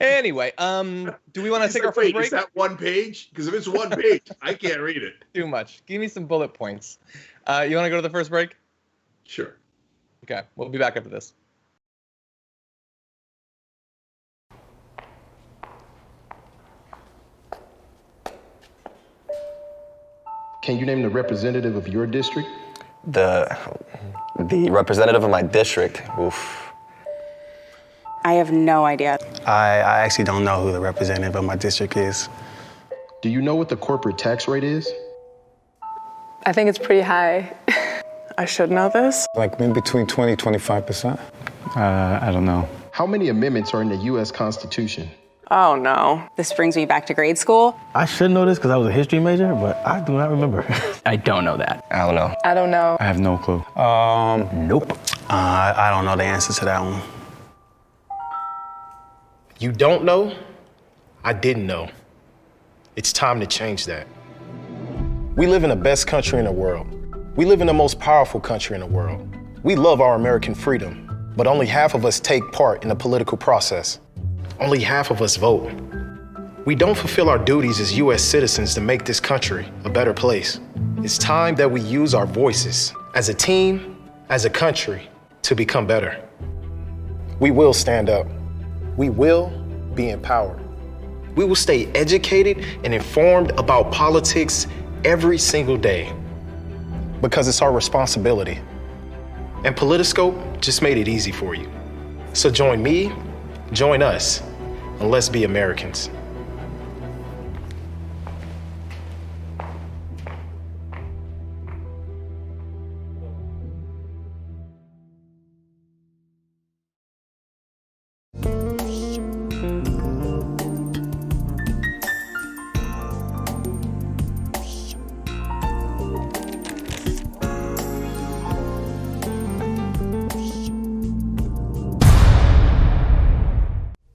Anyway, do we want to take our first break? Is that one page? Because if it's one page, I can't read it. Too much. Give me some bullet points. You want to go to the first break? Sure. Okay, we'll be back after this. Can you name the representative of your district? The representative of my district? Oof. I have no idea. I actually don't know who the representative of my district is. Do you know what the corporate tax rate is? I think it's pretty high. I should know this. Like in between 20 and 25%? I don't know. How many amendments are in the U.S. Constitution? Oh no. This brings me back to grade school. I should know this because I was a history major, but I do not remember. I don't know that. I don't know. I don't know. I have no clue. Nope. I don't know the answer to that one. You don't know? I didn't know. It's time to change that. We live in the best country in the world. We live in the most powerful country in the world. We love our American freedom, but only half of us take part in the political process. Only half of us vote. We don't fulfill our duties as U.S. citizens to make this country a better place. It's time that we use our voices as a team, as a country, to become better. We will stand up. we will be empowered. We will stay educated and informed about politics every single day because it's our responsibility. And Politiscope just made it easy for you. So join me, join us, and let's be Americans.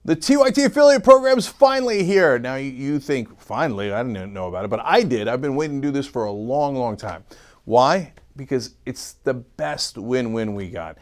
The TYT affiliate program's finally here. Now you think, finally, I didn't know about it, but I did. I've been waiting to do this for a long, long time. Why? Because it's the best win-win we got.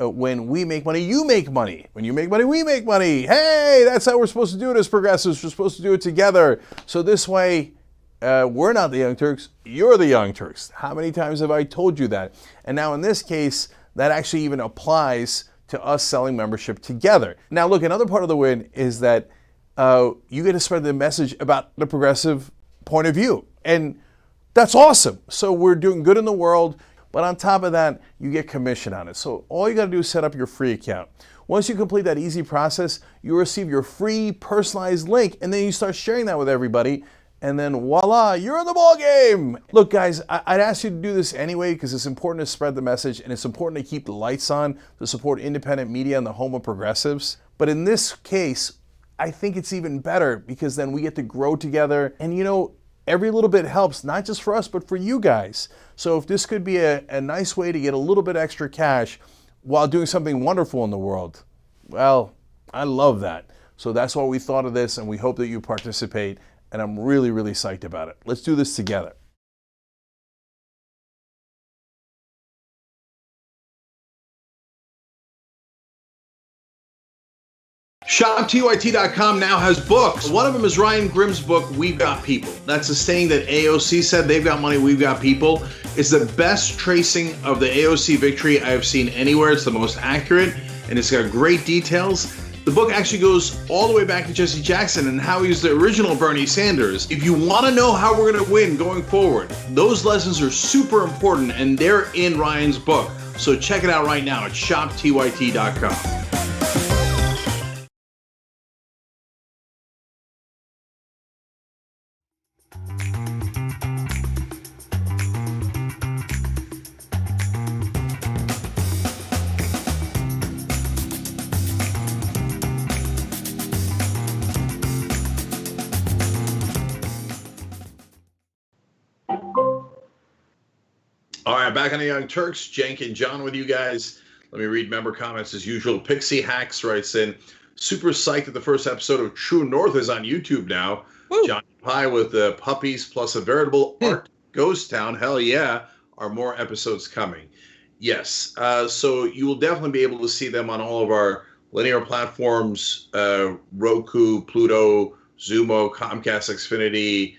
When we make money, you make money. When you make money, we make money. Hey, that's how we're supposed to do it as progressives. We're supposed to do it together. So this way, we're not the Young Turks, you're the Young Turks. How many times have I told you that? And now in this case, that actually even applies to us selling membership together. Now look, another part of the win is that you get to spread the message about the progressive point of view. And that's awesome. So we're doing good in the world, but on top of that, you get commission on it. So all you gotta do is set up your free account. Once you complete that easy process, you receive your free personalized link, and then you start sharing that with everybody, and then voila, you're in the ball game. Look guys, I'd ask you to do this anyway because it's important to spread the message and it's important to keep the lights on to support independent media and the home of progressives. But in this case, I think it's even better because then we get to grow together, and you know, every little bit helps, not just for us, but for you guys. So if this could be a nice way to get a little bit extra cash while doing something wonderful in the world, well, I love that. So that's why we thought of this, and we hope that you participate. And I'm really, really psyched about it. Let's do this together. ShopTYT.com now has books. One of them is Ryan Grimm's book, We've Got People. That's a saying that AOC said, they've got money, we've got people. It's the best tracing of the AOC victory I have seen anywhere. It's the most accurate, and it's got great details. The book actually goes all the way back to Jesse Jackson and how he was the original Bernie Sanders. If you want to know how we're going to win going forward, those lessons are super important, and they're in Ryan's book. So check it out right now at ShopTYT.com. All right, back on the Young Turks. Cenk and John with you guys. Let me read member comments as usual. Pixie Hacks writes in, super psyched that the first episode of True North is on YouTube now. Woo. Johnny Pie with the puppies plus a veritable art ghost town. Hell yeah. Are more episodes coming? Yes. So you will definitely be able to see them on all of our linear platforms, Roku, Pluto, Xumo, Comcast, Xfinity,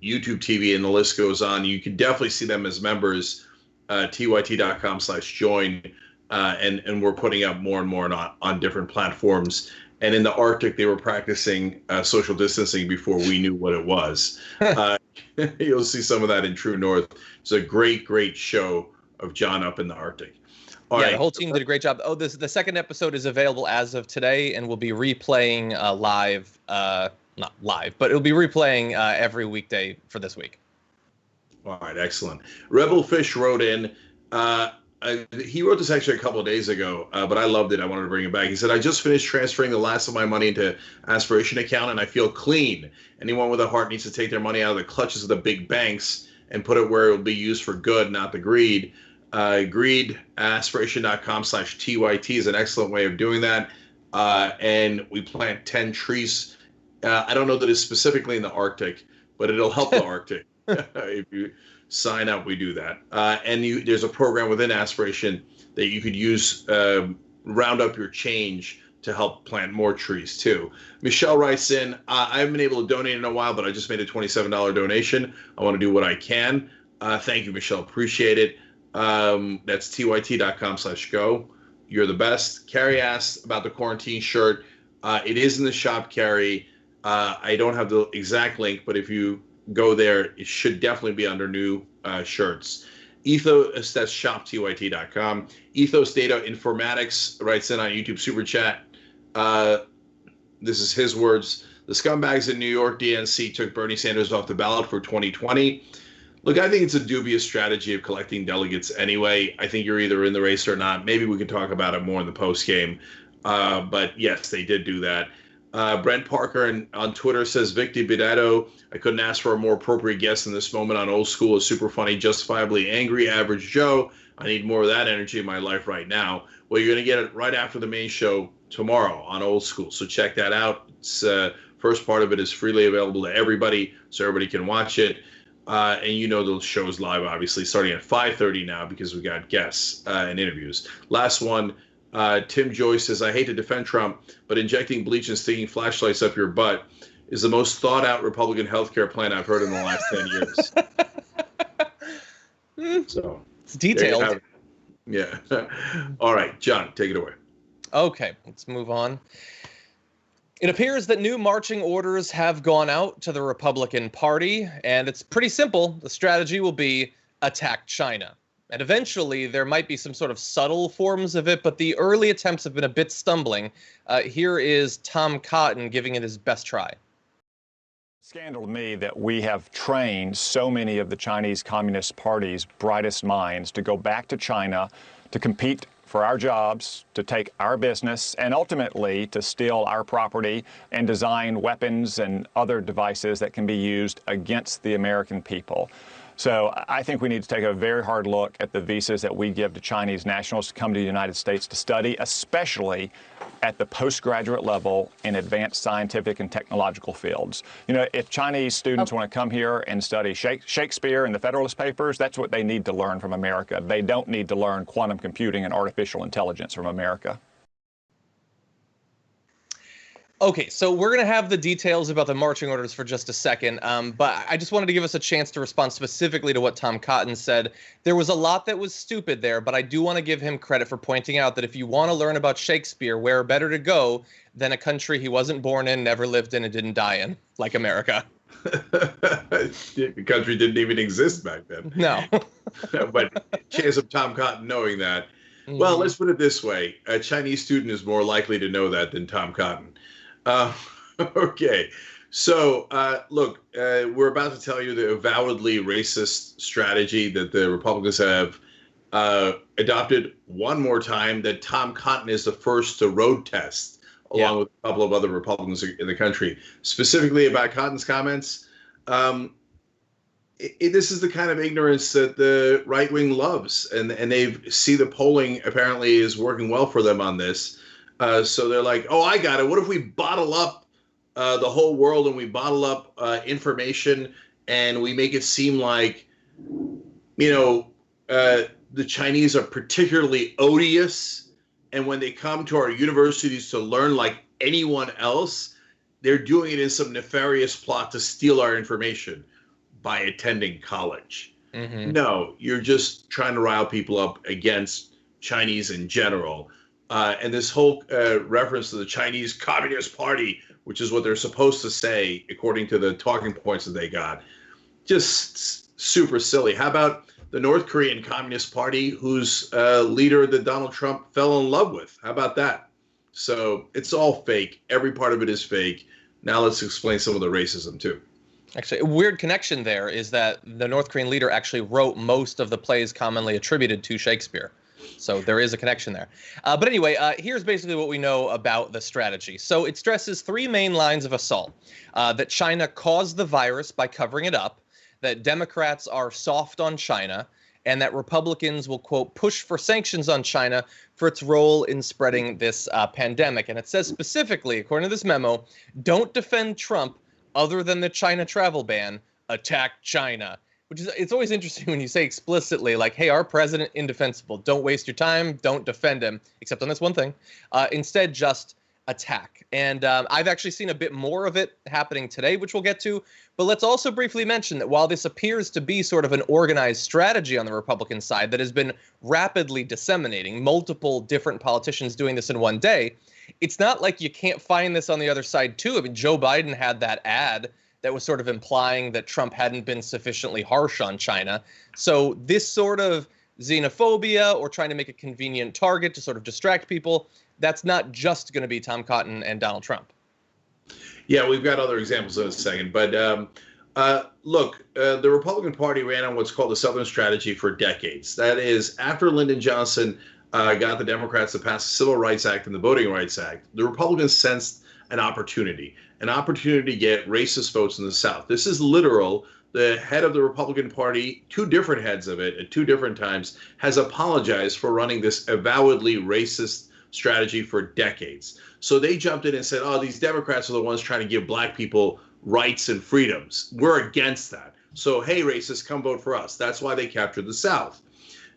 YouTube TV, and the list goes on. You can definitely see them as members, tyt.com/join, and we're putting up more and more on different platforms. And in the Arctic, they were practicing social distancing before we knew what it was. You'll see some of that in True North. It's a great, great show of John up in the Arctic. All right. The whole team did a great job. Oh, the second episode is available as of today, and we'll be replaying live. Not live, but it'll be replaying every weekday for this week. All right, excellent. Rebel Fish wrote in. He wrote this actually a couple of days ago, but I loved it. I wanted to bring it back. He said, I just finished transferring the last of my money into Aspiration account, and I feel clean. Anyone with a heart needs to take their money out of the clutches of the big banks and put it where it will be used for good, not the greed. Greed, aspiration.com/TYT is an excellent way of doing that. And we plant 10 trees. I don't know that it's specifically in the Arctic, but it'll help the Arctic. If you sign up, we do that. And there's a program within Aspiration that you could use, round up your change to help plant more trees too. Michelle writes in, I haven't been able to donate in a while, but I just made a $27 donation. I want to do what I can. Thank you, Michelle. Appreciate it. That's tyt.com/go. You're the best. Carrie asked about the quarantine shirt. It is in the shop, Carrie. I don't have the exact link, but if you go there, it should definitely be under new shirts. Ethos, that's shoptyt.com. Ethos Data Informatics writes in on YouTube Super Chat. This is his words. The scumbags in New York DNC took Bernie Sanders off the ballot for 2020. Look, I think it's a dubious strategy of collecting delegates anyway. I think you're either in the race or not. Maybe we can talk about it more in the post game. But yes, they did do that. Brent Parker on Twitter says, Victor Bidato, I couldn't ask for a more appropriate guest in this moment on Old School, a super funny, justifiably angry average Joe. I need more of that energy in my life right now. Well, you're going to get it right after the main show tomorrow on Old School. So check that out. It's first part of it is freely available to everybody, so everybody can watch it. And you know the show is live, obviously, starting at 5:30 now because we got guests and interviews. Last one, Tim Joyce says, I hate to defend Trump, but injecting bleach and sticking flashlights up your butt is the most thought-out Republican healthcare plan I've heard in the last 10 years. So it's detailed. Yeah. All right, John, take it away. Okay, let's move on. It appears that new marching orders have gone out to the Republican Party, and it's pretty simple. The strategy will be attack China. And eventually, there might be some sort of subtle forms of it, but the early attempts have been a bit stumbling. Here is Tom Cotton giving it his best try. Scandal to me that we have trained so many of the Chinese Communist Party's brightest minds to go back to China to compete for our jobs, to take our business, and ultimately to steal our property and design weapons and other devices that can be used against the American people. So I think we need to take a very hard look at the visas that we give to Chinese nationals to come to the United States to study, especially at the postgraduate level in advanced scientific and technological fields. You know, if Chinese students want to come here and study Shakespeare and the Federalist Papers, that's what they need to learn from America. They don't need to learn quantum computing and artificial intelligence from America. Okay, so we're going to have the details about the marching orders for just a second, but I just wanted to give us a chance to respond specifically to what Tom Cotton said. There was a lot that was stupid there, but I do want to give him credit for pointing out that if you want to learn about Shakespeare, where better to go than a country he wasn't born in, never lived in, and didn't die in, like America. The country didn't even exist back then. No. But chance of Tom Cotton knowing that. Well, let's put it this way. A Chinese student is more likely to know that than Tom Cotton. Okay, so look, we're about to tell you the avowedly racist strategy that the Republicans have adopted one more time, that Tom Cotton is the first to road test, along with a couple of other Republicans in the country. Specifically about Cotton's comments, this is the kind of ignorance that the right wing loves, and they see the polling apparently is working well for them on this. So they're like, oh, I got it. What if we bottle up the whole world and we bottle up information and we make it seem like, you know, the Chinese are particularly odious. And when they come to our universities to learn like anyone else, they're doing it in some nefarious plot to steal our information by attending college. Mm-hmm. No, you're just trying to rile people up against Chinese in general. And this whole reference to the Chinese Communist Party, which is what they're supposed to say, according to the talking points that they got, just super silly. How about the North Korean Communist Party, whose leader that Donald Trump fell in love with? How about that? So it's all fake. Every part of it is fake. Now let's explain some of the racism, too. Actually, a weird connection there is that the North Korean leader actually wrote most of the plays commonly attributed to Shakespeare. So there is a connection there. But anyway, here's basically what we know about the strategy. So it stresses three main lines of assault. That China caused the virus by covering it up, that Democrats are soft on China, and that Republicans will, quote, push for sanctions on China for its role in spreading this pandemic. And it says specifically, according to this memo, don't defend Trump other than the China travel ban, attack China. Which is, it's always interesting when you say explicitly, like, hey, our president, indefensible. Don't waste your time. Don't defend him, except on this one thing. Instead, just attack. And I've actually seen a bit more of it happening today, which we'll get to. But let's also briefly mention that while this appears to be sort of an organized strategy on the Republican side that has been rapidly disseminating, multiple different politicians doing this in one day, it's not like you can't find this on the other side too. I mean, Joe Biden had that ad that was sort of implying that Trump hadn't been sufficiently harsh on China. So this sort of xenophobia or trying to make a convenient target to sort of distract people, that's not just going to be Tom Cotton and Donald Trump. Yeah, we've got other examples in a second. But look, the Republican Party ran on what's called the Southern Strategy for decades. That is, after Lyndon Johnson got the Democrats to pass the Civil Rights Act and the Voting Rights Act, the Republicans sensed an opportunity to get racist votes in the South. This is literal. The head of the Republican Party, two different heads of it at two different times, has apologized for running this avowedly racist strategy for decades. So they jumped in and said, oh, these Democrats are the ones trying to give black people rights and freedoms. We're against that. So, hey, racists, come vote for us. That's why they captured the South.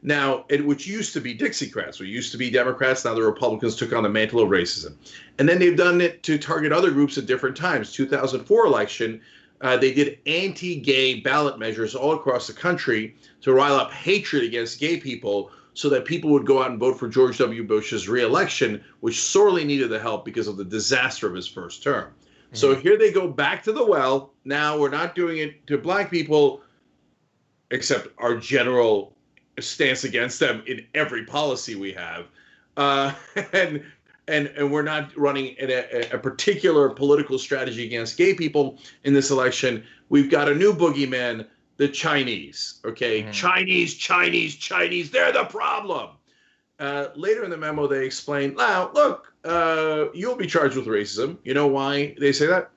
Now, which used to be Dixiecrats, or used to be Democrats, now the Republicans took on the mantle of racism. And then they've done it to target other groups at different times. 2004 election, they did anti-gay ballot measures all across the country to rile up hatred against gay people so that people would go out and vote for George W. Bush's reelection, which sorely needed the help because of the disaster of his first term. Mm-hmm. So here they go back to the well. Now we're not doing it to black people, except our general stance against them in every policy we have. And we're not running a particular political strategy against gay people in this election. We've got a new boogeyman, the Chinese. Okay, mm-hmm. Chinese, they're the problem. Later in the memo, they explain, now, look, you'll be charged with racism. You know why they say that?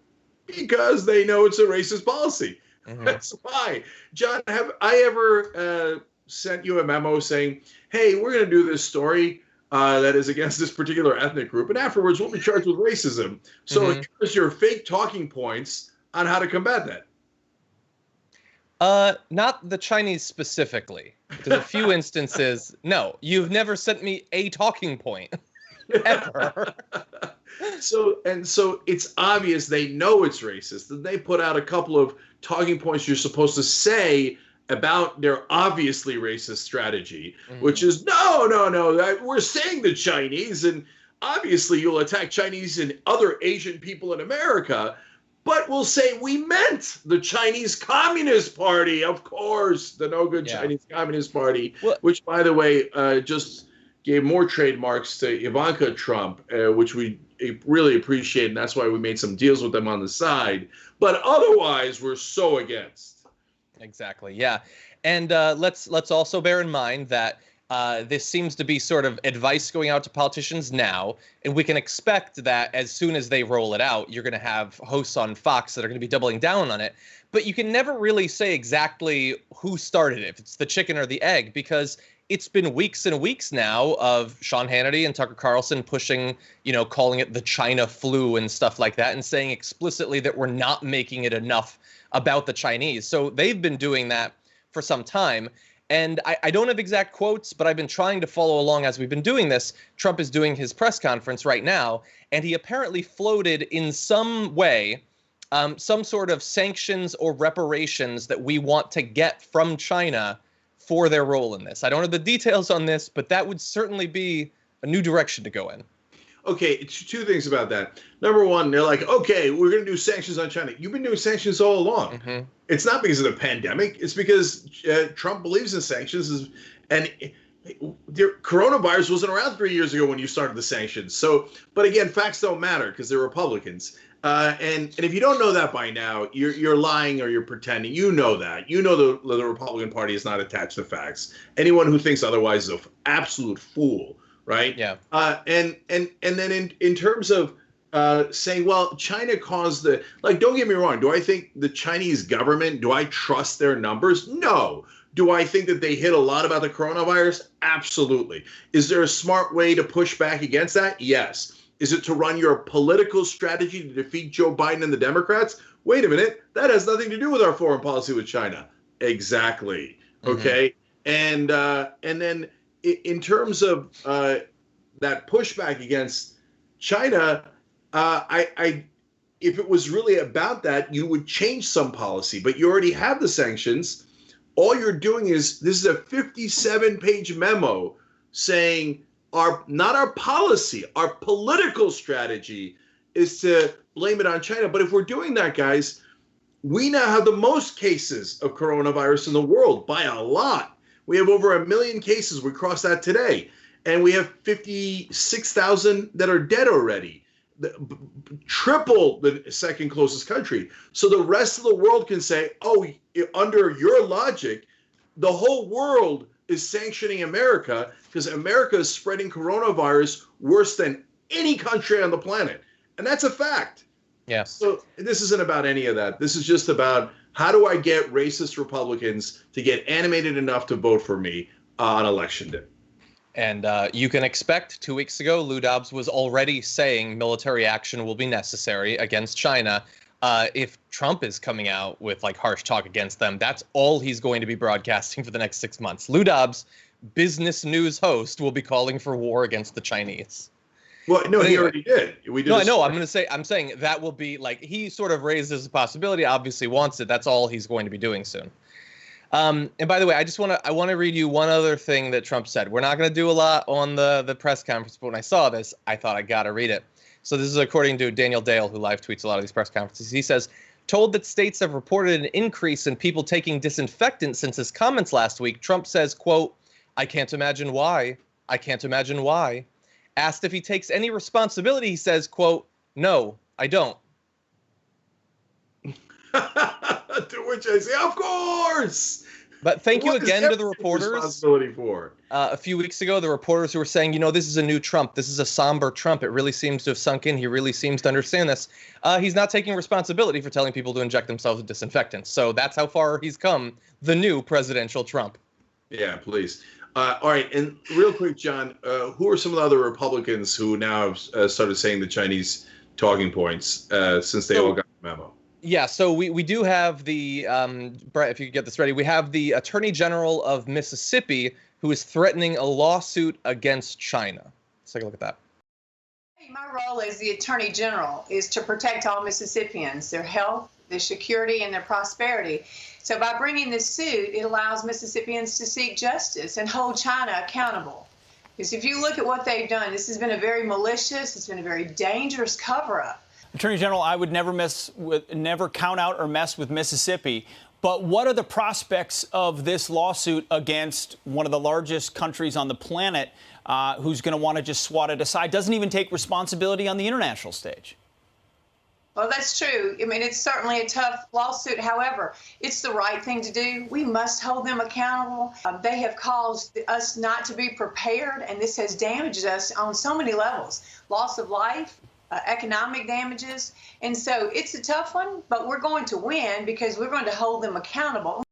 Because they know it's a racist policy. Mm-hmm. That's why. John, have I ever sent you a memo saying, hey, we're going to do this story that is against this particular ethnic group, and afterwards we'll be charged with racism. So mm-hmm. Here's your fake talking points on how to combat that. Not the Chinese specifically. There's a few instances. No, you've never sent me a talking point ever. So it's obvious they know it's racist, and they put out a couple of talking points you're supposed to say about their obviously racist strategy, mm-hmm. which is no, we're saying the Chinese, and obviously you'll attack Chinese and other Asian people in America, but we'll say we meant the Chinese Communist Party, of course, the no good Chinese Communist Party, which, by the way, just gave more trademarks to Ivanka Trump, which we really appreciate, and that's why we made some deals with them on the side. But otherwise, we're so against. Exactly. Yeah. And let's also bear in mind that this seems to be sort of advice going out to politicians now, and we can expect that as soon as they roll it out, you're going to have hosts on Fox that are going to be doubling down on it. But you can never really say exactly who started it, if it's the chicken or the egg, because it's been weeks and weeks now of Sean Hannity and Tucker Carlson pushing, calling it the China flu and stuff like that, and saying explicitly that we're not making it enough about the Chinese. So they've been doing that for some time. And I don't have exact quotes, but I've been trying to follow along as we've been doing this. Trump is doing his press conference right now, and he apparently floated in some way some sort of sanctions or reparations that we want to get from China for their role in this. I don't have the details on this, but that would certainly be a new direction to go in. Okay, two things about that. Number one, they're like, okay, we're going to do sanctions on China. You've been doing sanctions all along. Mm-hmm. It's not because of the pandemic. It's because Trump believes in sanctions. And coronavirus wasn't around 3 years ago when you started the sanctions. So, but again, facts don't matter because they're Republicans. And if you don't know that by now, you're lying or you're pretending. You know that. You know the Republican Party is not attached to facts. Anyone who thinks otherwise is an absolute fool. Right. Yeah. And then in terms of saying, well, China caused don't get me wrong. Do I think the Chinese government, do I trust their numbers? No. Do I think that they hid a lot about the coronavirus? Absolutely. Is there a smart way to push back against that? Yes. Is it to run your political strategy to defeat Joe Biden and the Democrats? Wait a minute. That has nothing to do with our foreign policy with China. Exactly. Okay. Mm-hmm. And then in terms of that pushback against China, If it was really about that, you would change some policy, but you already have the sanctions. All you're doing is, this is a 57-page memo saying not our policy, our political strategy is to blame it on China. But if we're doing that, guys, we now have the most cases of coronavirus in the world by a lot. We have over 1 million cases. We crossed that today. And we have 56,000 that are dead already. Triple the second closest country. So the rest of the world can say, oh, under your logic, the whole world is sanctioning America because America is spreading coronavirus worse than any country on the planet. And that's a fact. Yes. So this isn't about any of that. This is just about, how do I get racist Republicans to get animated enough to vote for me on election day? And you can expect 2 weeks ago, Lou Dobbs was already saying military action will be necessary against China. If Trump is coming out with like harsh talk against them, that's all he's going to be broadcasting for the next 6 months. Lou Dobbs, business news host, will be calling for war against the Chinese. Well, no, he already did. No, I know. I'm saying that will be like, he sort of raised this as a possibility, obviously wants it. That's all he's going to be doing soon. And by the way, I want to read you one other thing that Trump said. We're not going to do a lot on the press conference, but when I saw this, I thought I got to read it. So this is according to Daniel Dale, who live tweets a lot of these press conferences. He says, told that states have reported an increase in people taking disinfectant since his comments last week, Trump says, quote, I can't imagine why. I can't imagine why. Asked if he takes any responsibility, he says, quote, no, I don't. To which I say, of course. But thank you again to the reporters. Responsibility for a few weeks ago, the reporters who were saying, you know, this is a new Trump. This is a somber Trump. It really seems to have sunk in. He really seems to understand this. He's not taking responsibility for telling people to inject themselves with disinfectants. So that's how far he's come. The new presidential Trump. Yeah, please. All right, and real quick, John, who are some of the other Republicans who now have started saying the Chinese talking points since they all got the memo? Yeah, so we do have the, Brett, if you could get this ready, we have the Attorney General of Mississippi who is threatening a lawsuit against China. Let's take a look at that. My role as the Attorney General is to protect all Mississippians, their health, their security, and their prosperity. So by bringing this suit, it allows Mississippians to seek justice and hold China accountable. Because if you look at what they've done, this has been a very malicious, it's been a very dangerous cover-up. Attorney General, I would never count out or mess with Mississippi. But what are the prospects of this lawsuit against one of the largest countries on the planet who's going to want to just swat it aside, doesn't even take responsibility on the international stage? Well, that's true. I mean, it's certainly a tough lawsuit. However, it's the right thing to do. We must hold them accountable. They have caused us not to be prepared, and this has damaged us on so many levels. Loss of life, economic damages. And so it's a tough one, but we're going to win because we're going to hold them accountable.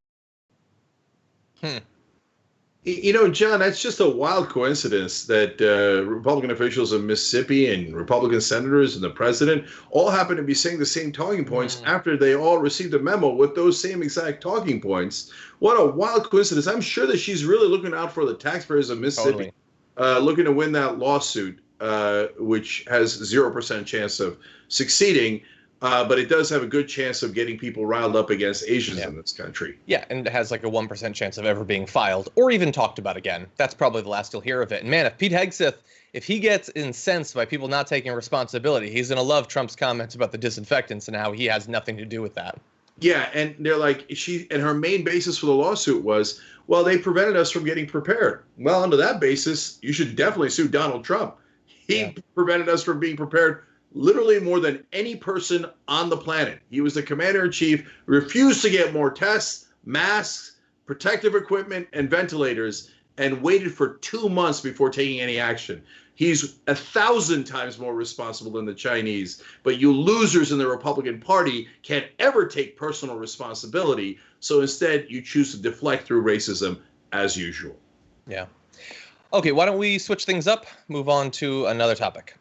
You know, John, that's just a wild coincidence that Republican officials in Mississippi and Republican senators and the president all happen to be saying the same talking points after they all received a memo with those same exact talking points. What a wild coincidence. I'm sure that she's really looking out for the taxpayers of Mississippi, looking to win that lawsuit, which has 0% chance of succeeding. But it does have a good chance of getting people riled up against Asians in this country. Yeah, and it has like a 1% chance of ever being filed or even talked about again. That's probably the last you'll hear of it. And man, if Pete Hegseth, if he gets incensed by people not taking responsibility, he's going to love Trump's comments about the disinfectants and how he has nothing to do with that. Yeah, and they're like, her main basis for the lawsuit was, well, they prevented us from getting prepared. Well, under that basis, you should definitely sue Donald Trump. He prevented us from being prepared literally more than any person on the planet. He was the commander-in-chief, refused to get more tests, masks, protective equipment, and ventilators, and waited for 2 months before taking any action. He's 1,000 times more responsible than the Chinese, but you losers in the Republican Party can't ever take personal responsibility, so instead you choose to deflect through racism as usual. Yeah. Okay, why don't we switch things up, move on to another topic.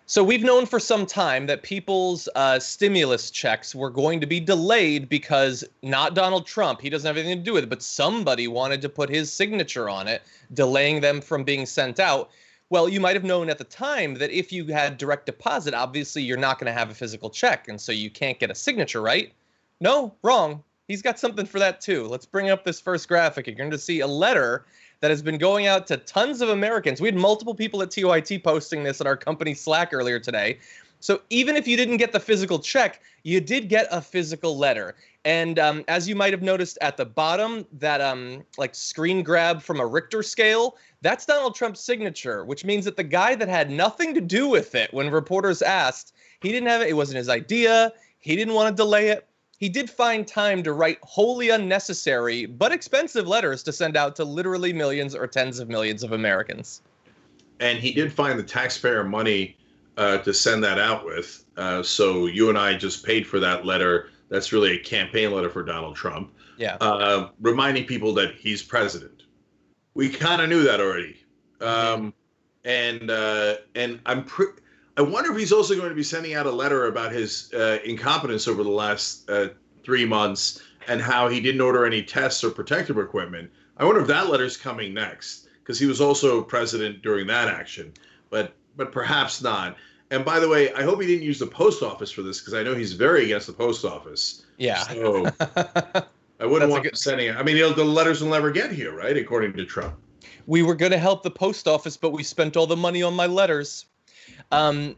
So we've known for some time that people's stimulus checks were going to be delayed because not Donald Trump, he doesn't have anything to do with it, but somebody wanted to put his signature on it, delaying them from being sent out. Well, you might have known at the time that if you had direct deposit, obviously you're not going to have a physical check, and so you can't get a signature, right? No, wrong. He's got something for that too. Let's bring up this first graphic. You're going to see a letter that has been going out to tons of Americans. We had multiple people at TOIT posting this in our company Slack earlier today. So even if you didn't get the physical check, you did get a physical letter. And as you might have noticed at the bottom, that like screen grab from a Richter scale, that's Donald Trump's signature, which means that the guy that had nothing to do with it when reporters asked, he didn't have it. It wasn't his idea. He didn't want to delay it. He did find time to write wholly unnecessary but expensive letters to send out to literally millions or tens of millions of Americans. And he did find the taxpayer money to send that out with. So you and I just paid for that letter. That's really a campaign letter for Donald Trump. Yeah. Reminding people that he's president. We kind of knew that already. And I wonder if he's also going to be sending out a letter about his incompetence over the last 3 months and how he didn't order any tests or protective equipment. I wonder if that letter's coming next, because he was also president during that action, but perhaps not. And by the way, I hope he didn't use the post office for this, because I know he's very against the post office. Yeah. So I wouldn't want him sending it. I mean, the letters will never get here, right? According to Trump. We were going to help the post office, but we spent all the money on my letters.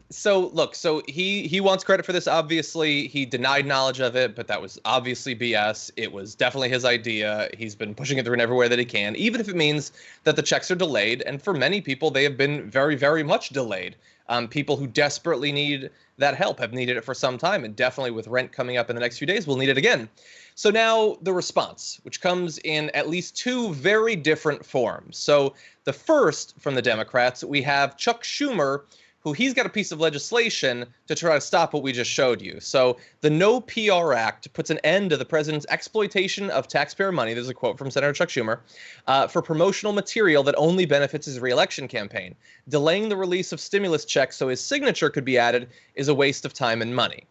So look, so he wants credit for this. Obviously, he denied knowledge of it, but that was obviously BS. It was definitely his idea. He's been pushing it through in everywhere that he can, even if it means that the checks are delayed. And for many people, they have been very, very much delayed. People who desperately need that help have needed it for some time, and definitely with rent coming up in the next few days, will need it again. So now the response, which comes in at least two very different forms. So the first from the Democrats, we have Chuck Schumer, who he's got a piece of legislation to try to stop what we just showed you. So the No PR Act puts an end to the president's exploitation of taxpayer money, there's a quote from Senator Chuck Schumer, for promotional material that only benefits his reelection campaign. Delaying the release of stimulus checks so his signature could be added is a waste of time and money.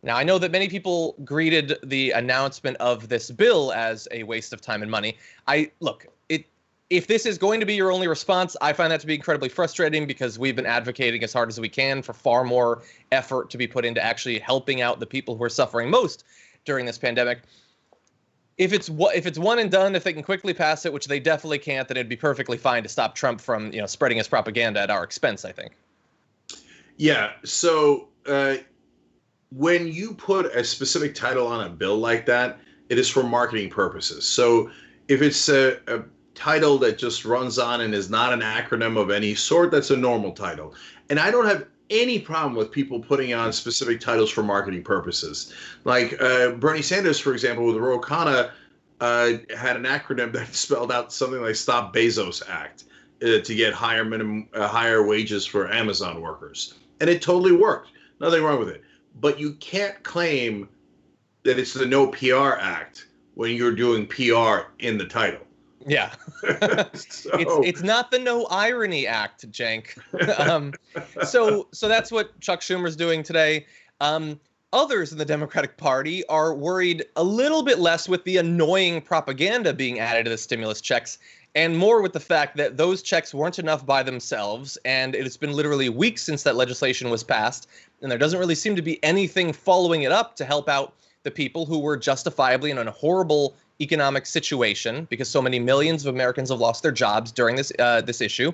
Now, I know that many people greeted the announcement of this bill as a waste of time and money. If this is going to be your only response, I find that to be incredibly frustrating, because we've been advocating as hard as we can for far more effort to be put into actually helping out the people who are suffering most during this pandemic. If it's one and done, if they can quickly pass it, which they definitely can't, then it'd be perfectly fine to stop Trump from spreading his propaganda at our expense, I think. Yeah. So when you put a specific title on a bill like that, it is for marketing purposes. So if it's a title that just runs on and is not an acronym of any sort, that's a normal title. And I don't have any problem with people putting on specific titles for marketing purposes. Like Bernie Sanders, for example, with Ro Khanna, had an acronym that spelled out something like Stop Bezos Act to get higher wages for Amazon workers. And it totally worked. Nothing wrong with it. But you can't claim that it's the No PR Act when you're doing PR in the title. Yeah. It's not the No Irony Act, Cenk. So that's what Chuck Schumer's doing today. Others in the Democratic Party are worried a little bit less with the annoying propaganda being added to the stimulus checks, and more with the fact that those checks weren't enough by themselves, and it's been literally weeks since that legislation was passed, and there doesn't really seem to be anything following it up to help out the people who were justifiably in a horrible economic situation, because so many millions of Americans have lost their jobs during this issue.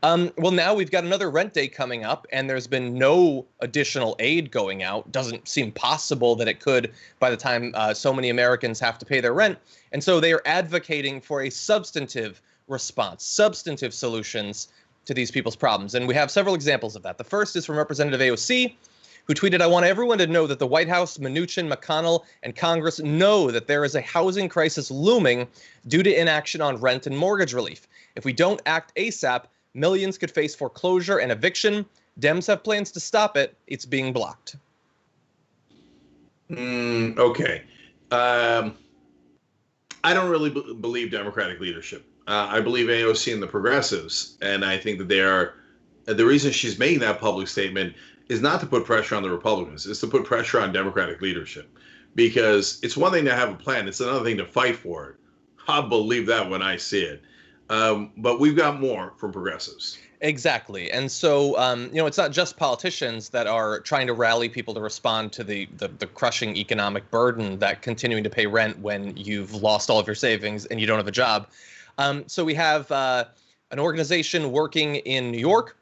Well, now we've got another rent day coming up, and there's been no additional aid going out. Doesn't seem possible that it could by the time so many Americans have to pay their rent. And so they are advocating for a substantive response, substantive solutions to these people's problems. And we have several examples of that. The first is from Representative AOC, who tweeted, "I want everyone to know that the White House, Mnuchin, McConnell, and Congress know that there is a housing crisis looming due to inaction on rent and mortgage relief. If we don't act ASAP, millions could face foreclosure and eviction. Dems have plans to stop it. It's being blocked." Okay. I don't really believe Democratic leadership. I believe AOC and the progressives, and I think that they are. The reason she's making that public statement is not to put pressure on the Republicans. It's to put pressure on Democratic leadership, because it's one thing to have a plan. It's another thing to fight for it. I'll believe that when I see it. But we've got more from progressives. Exactly. And so, it's not just politicians that are trying to rally people to respond to the crushing economic burden that continuing to pay rent when you've lost all of your savings and you don't have a job. So we have an organization working in New York,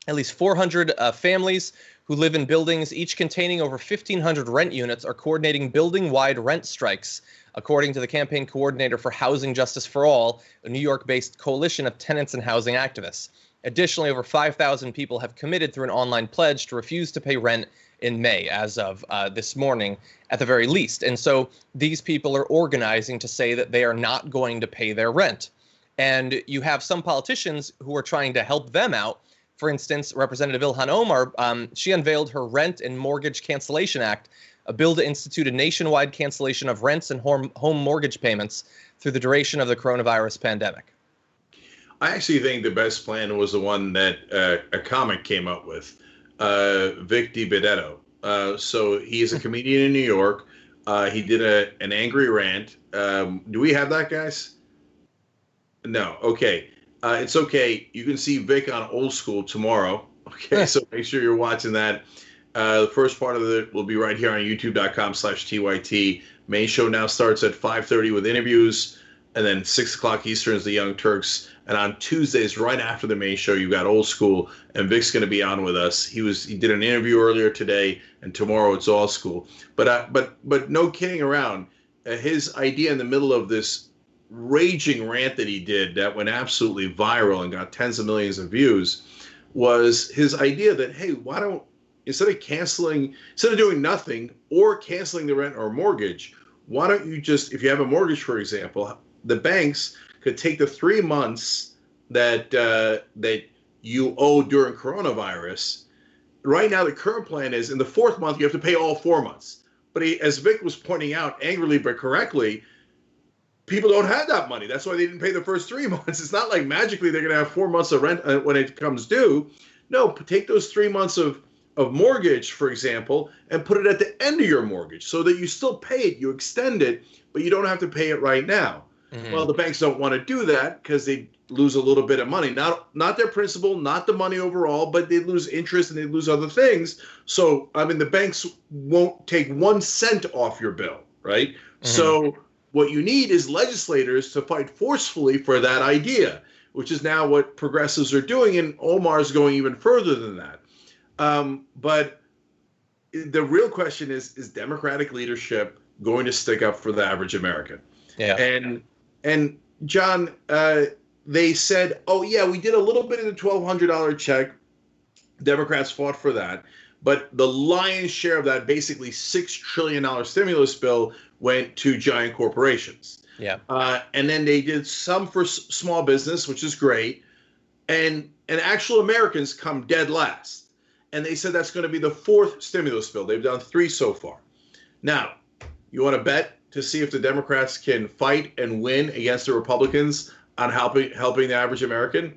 at least 400 families who live in buildings, each containing over 1,500 rent units, are coordinating building-wide rent strikes, according to the campaign coordinator for Housing Justice for All, a New York-based coalition of tenants and housing activists. Additionally, over 5,000 people have committed through an online pledge to refuse to pay rent in May, as of this morning, at the very least. And so these people are organizing to say that they are not going to pay their rent. And you have some politicians who are trying to help them out. For instance, Representative Ilhan Omar, she unveiled her Rent and Mortgage Cancellation Act, a bill to institute a nationwide cancellation of rents and home mortgage payments through the duration of the coronavirus pandemic. I actually think the best plan was the one that a comic came up with, Vic DiBenedetto. So he's a comedian in New York. He did an angry rant. Do we have that, guys? No. Okay. It's okay. You can see Vic on Old School tomorrow. Okay. So make sure you're watching that. The first part of it will be right here on youtube.com/TYT. Main show now starts at 5:30 with interviews, and then 6 o'clock Eastern is the Young Turks. And on Tuesdays, right after the main show, you got Old School, and Vic's going to be on with us. He did an interview earlier today, and tomorrow it's All School. But no kidding around. His idea in the middle of this raging rant that he did that went absolutely viral and got tens of millions of views was his idea that, hey, why don't, instead of doing nothing or canceling the rent or mortgage, why don't you just, if you have a mortgage, for example, the banks could take the 3 months that you owe during coronavirus. Right now, the current plan is in the 4th month, you have to pay all 4 months. But as Vic was pointing out angrily but correctly, people don't have that money. That's why they didn't pay the first 3 months. It's not like magically they're going to have 4 months of rent when it comes due. No, take those 3 months of mortgage, for example, and put it at the end of your mortgage so that you still pay it, you extend it, but you don't have to pay it right now. Mm-hmm. Well, the banks don't want to do that because they lose a little bit of money. Not their principal, not the money overall, but they lose interest and they lose other things. So, I mean, the banks won't take 1 cent off your bill, right? Mm-hmm. So what you need is legislators to fight forcefully for that idea, which is now what progressives are doing, and Omar's going even further than that. But the real question is Democratic leadership going to stick up for the average American? Yeah. And John, they said, oh, yeah, we did a little bit of the $1,200 check. Democrats fought for that. But the lion's share of that, basically $6 trillion stimulus bill, went to giant corporations. Yeah. And then they did some for small business, which is great. And actual Americans come dead last. And they said that's going to be the 4th stimulus bill. They've done 3 so far. Now, you want to bet to see if the Democrats can fight and win against the Republicans on helping the average American?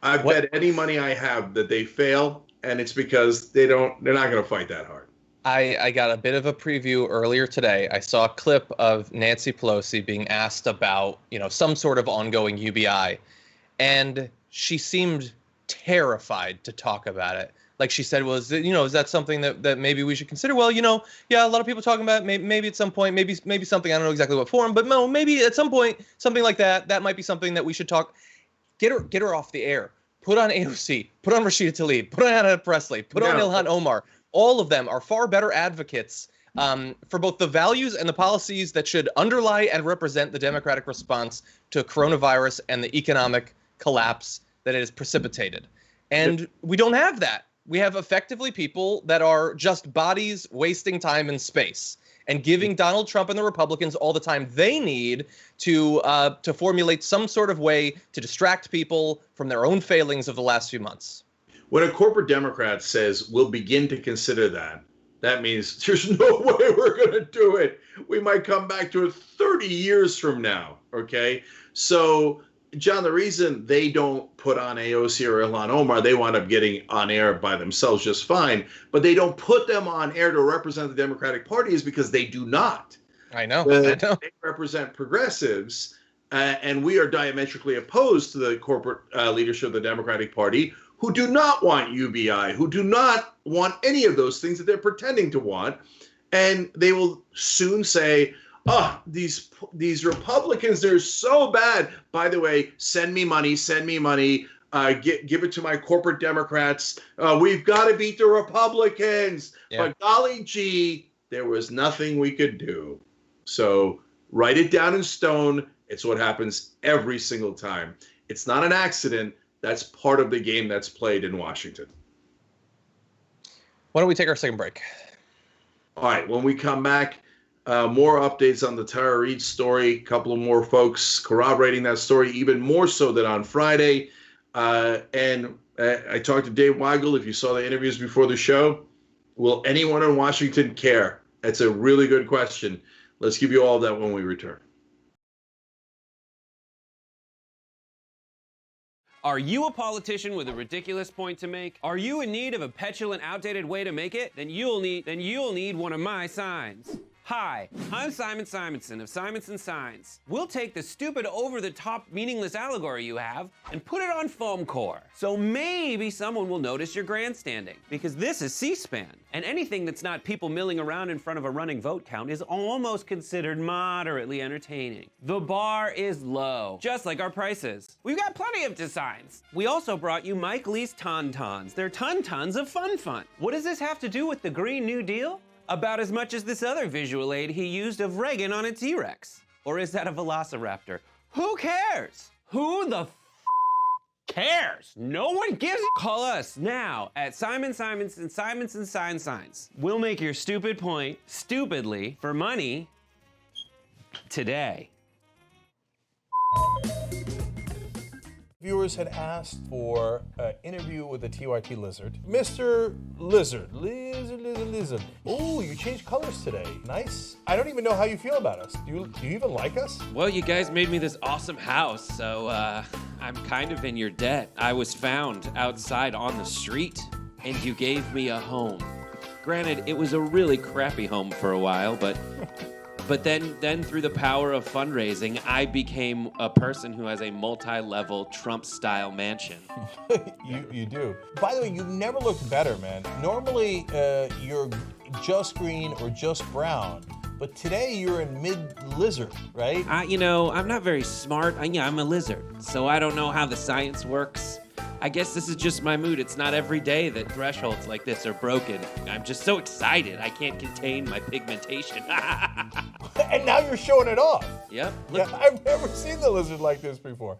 I've bet any money I have that they fail, and it's because they're not going to fight that hard. I got a bit of a preview earlier today. I saw a clip of Nancy Pelosi being asked about, some sort of ongoing UBI, and she seemed terrified to talk about it. Like she said, is that something that maybe we should consider? Well, yeah, a lot of people talking about it, maybe at some point, maybe something, I don't know exactly what form, but no, maybe at some point, something like that might be something that we should talk. Get her off the air. Put on AOC, put on Rashida Tlaib, put on Anna Presley, put on Ilhan Omar. All of them are far better advocates for both the values and the policies that should underlie and represent the Democratic response to coronavirus and the economic collapse that it has precipitated. And we don't have that. We have effectively people that are just bodies wasting time and space and giving Donald Trump and the Republicans all the time they need to formulate some sort of way to distract people from their own failings of the last few months. When a corporate Democrat says we'll begin to consider that means there's no way we're going to do it. We might come back to it 30 years from now, okay? So, John, the reason they don't put on AOC or Ilhan Omar, they wind up getting on air by themselves just fine, but they don't put them on air to represent the Democratic Party is because they do not. I know. They represent progressives, and we are diametrically opposed to the corporate leadership of the Democratic Party, who do not want UBI, who do not want any of those things that they're pretending to want. And they will soon say, oh, these Republicans, they're so bad. By the way, send me money, give it to my corporate Democrats. We've got to beat the Republicans. Yeah. But golly gee, there was nothing we could do. So write it down in stone. It's what happens every single time. It's not an accident. That's part of the game that's played in Washington. Why don't we take our second break? All right, when we come back, more updates on the Tara Reade story. A couple of more folks corroborating that story, even more so than on Friday. And I talked to Dave Weigel. If you saw the interviews before the show, will anyone in Washington care? That's a really good question. Let's give you all of that when we return. Are you a politician with a ridiculous point to make? Are you in need of a petulant, outdated way to make it? Then you'll need one of my signs. Hi, I'm Simon Simonson of Simonson Signs. We'll take the stupid, over-the-top, meaningless allegory you have and put it on foam core. So maybe someone will notice your grandstanding, because this is C-SPAN, and anything that's not people milling around in front of a running vote count is almost considered moderately entertaining. The bar is low, just like our prices. We've got plenty of designs. We also brought you Mike Lee's Tauntauns. They're tons of fun. What does this have to do with the Green New Deal? About as much as this other visual aid he used of Reagan on a T-Rex. Or is that a Velociraptor? Who cares? Who the cares? No one gives a... Call us now at Simon Simonson Signs. We'll make your stupid point stupidly for money today. Viewers had asked for an interview with the TYT Lizard. Mr. Lizard. Oh, you changed colors today. Nice. I don't even know how you feel about us. Do you even like us? Well, you guys made me this awesome house, so I'm kind of in your debt. I was found outside on the street, and you gave me a home. Granted, it was a really crappy home for a while, but then through the power of fundraising, I became a person who has a multi-level Trump-style mansion. You do. By the way, you never looked better, man. Normally, you're just green or just brown, but today you're in mid-lizard, right? I'm not very smart. I'm a lizard, so I don't know how the science works. I guess this is just my mood. It's not every day that thresholds like this are broken. I'm just so excited. I can't contain my pigmentation. And now you're showing it off. Yep. Yeah, I've never seen the lizard like this before.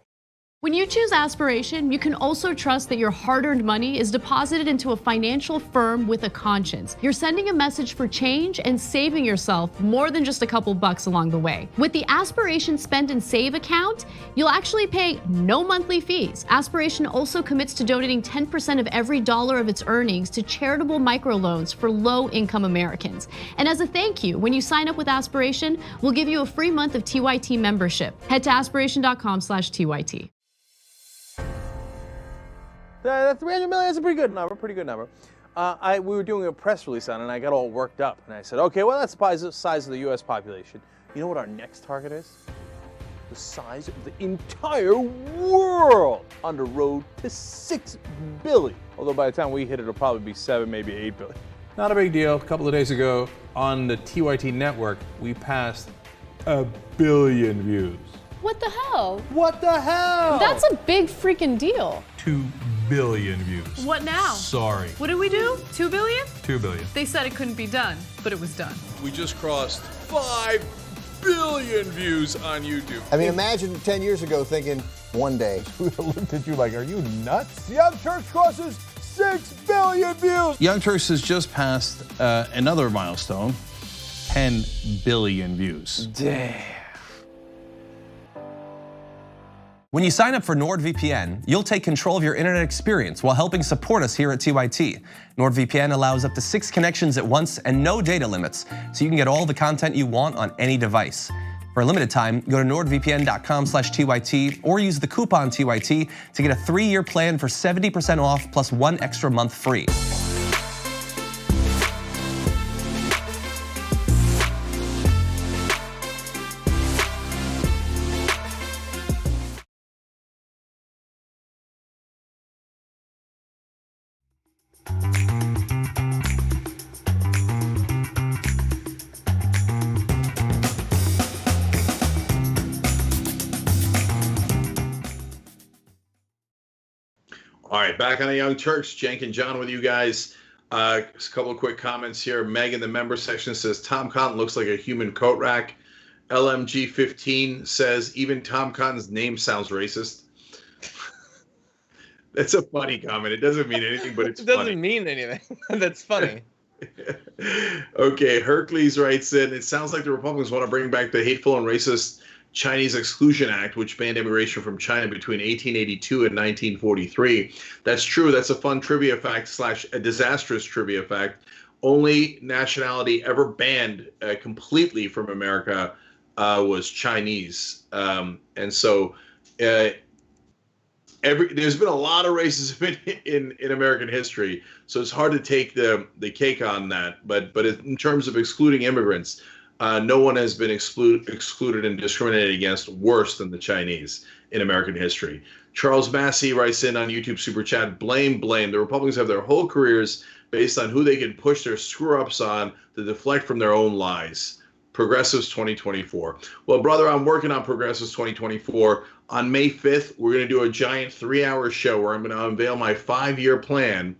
When you choose Aspiration, you can also trust that your hard-earned money is deposited into a financial firm with a conscience. You're sending a message for change and saving yourself more than just a couple bucks along the way. With the Aspiration Spend and Save account, you'll actually pay no monthly fees. Aspiration also commits to donating 10% of every dollar of its earnings to charitable microloans for low-income Americans. And as a thank you, when you sign up with Aspiration, we'll give you a free month of TYT membership. Head to aspiration.com/TYT. That 300 million is a pretty good number. We were doing a press release on it, and I got all worked up. And I said, okay, well, that's the size of the U.S. population. You know what our next target is? The size of the entire world on the road to 6 billion. Although by the time we hit it, it'll probably be 7, maybe 8 billion. Not a big deal. A couple of days ago on the TYT network, we passed 1 billion views. What the hell? What the hell? That's a big freaking deal. 2 billion views. What now? Sorry. What did we do? 2 billion? 2 billion. They said it couldn't be done, but it was done. We just crossed 5 billion views on YouTube. I mean, imagine 10 years ago thinking, one day. We looked at you like, are you nuts? Young Turks crosses 6 billion views. Young Turks has just passed another milestone, 10 billion views. Damn. When you sign up for NordVPN, you'll take control of your internet experience while helping support us here at TYT. NordVPN allows up to 6 connections at once and no data limits, so you can get all the content you want on any device. For a limited time, go to nordvpn.com/TYT or use the coupon TYT to get a 3-year plan for 70% off plus 1 extra month free. right, back on the Young Turks. Cenk and John with you guys. A couple of quick comments here. Meg in the member section says, Tom Cotton looks like a human coat rack. LMG15 says, even Tom Cotton's name sounds racist. That's a funny comment. It doesn't mean anything, but it's It doesn't funny. mean anything. That's funny. Okay, Hercules writes in, it sounds like the Republicans want to bring back the hateful and racist Chinese Exclusion Act, which banned immigration from China between 1882 and 1943. That's true. That's a fun trivia fact / a disastrous trivia fact. Only nationality ever banned completely from America was Chinese. And so there's been a lot of racism in American history, so it's hard to take the cake on that. But in terms of excluding immigrants, no one has been excluded and discriminated against worse than the Chinese in American history. Charles Massey writes in on YouTube Super Chat, blame. The Republicans have their whole careers based on who they can push their screw-ups on to deflect from their own lies. Progressives 2024. Well, brother, I'm working on Progressives 2024. On May 5th, we're going to do a giant 3-hour show where I'm going to unveil my 5-year plan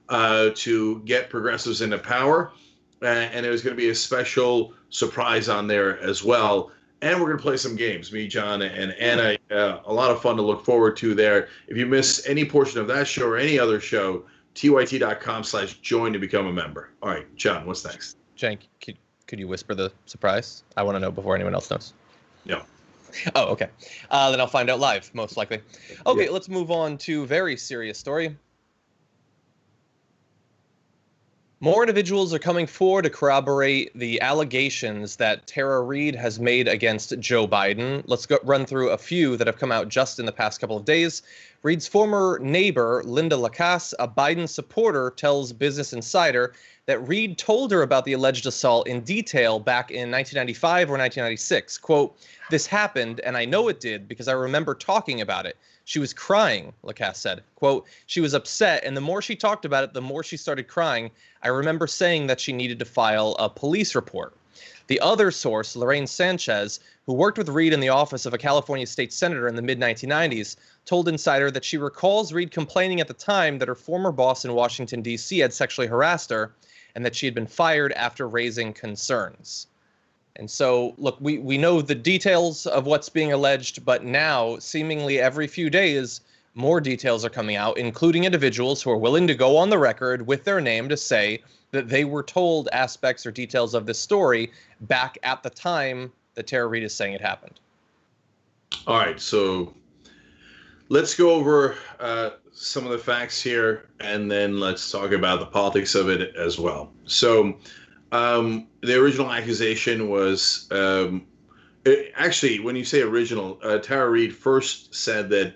to get progressives into power. And there's going to be a special surprise on there as well. And we're going to play some games, me, John, and Anna. A lot of fun to look forward to there. If you miss any portion of that show or any other show, tyt.com/join to become a member. All right, John, what's next? Cenk, could you whisper the surprise? I want to know before anyone else knows. Yeah. Oh, okay. Then I'll find out live, most likely. Okay, let's move on to very serious story. More individuals are coming forward to corroborate the allegations that Tara Reade has made against Joe Biden. Let's run through a few that have come out just in the past couple of days. Reade's former neighbor, Linda Lacasse, a Biden supporter, tells Business Insider that Reade told her about the alleged assault in detail back in 1995 or 1996. Quote, this happened, and I know it did because I remember talking about it. She was crying, Lacasse said. Quote, she was upset, and the more she talked about it, the more she started crying. I remember saying that she needed to file a police report. The other source, Lorraine Sanchez, who worked with Reade in the office of a California state senator in the mid-1990s, told Insider that she recalls Reade complaining at the time that her former boss in Washington, D.C. had sexually harassed her and that she had been fired after raising concerns. And so, look, we know the details of what's being alleged, but now, seemingly every few days, more details are coming out, including individuals who are willing to go on the record with their name to say that they were told aspects or details of this story back at the time that Tara Reade is saying it happened. All right, so let's go over some of the facts here, and then let's talk about the politics of it as well. So the original accusation was actually, when you say original, Tara Reade first said that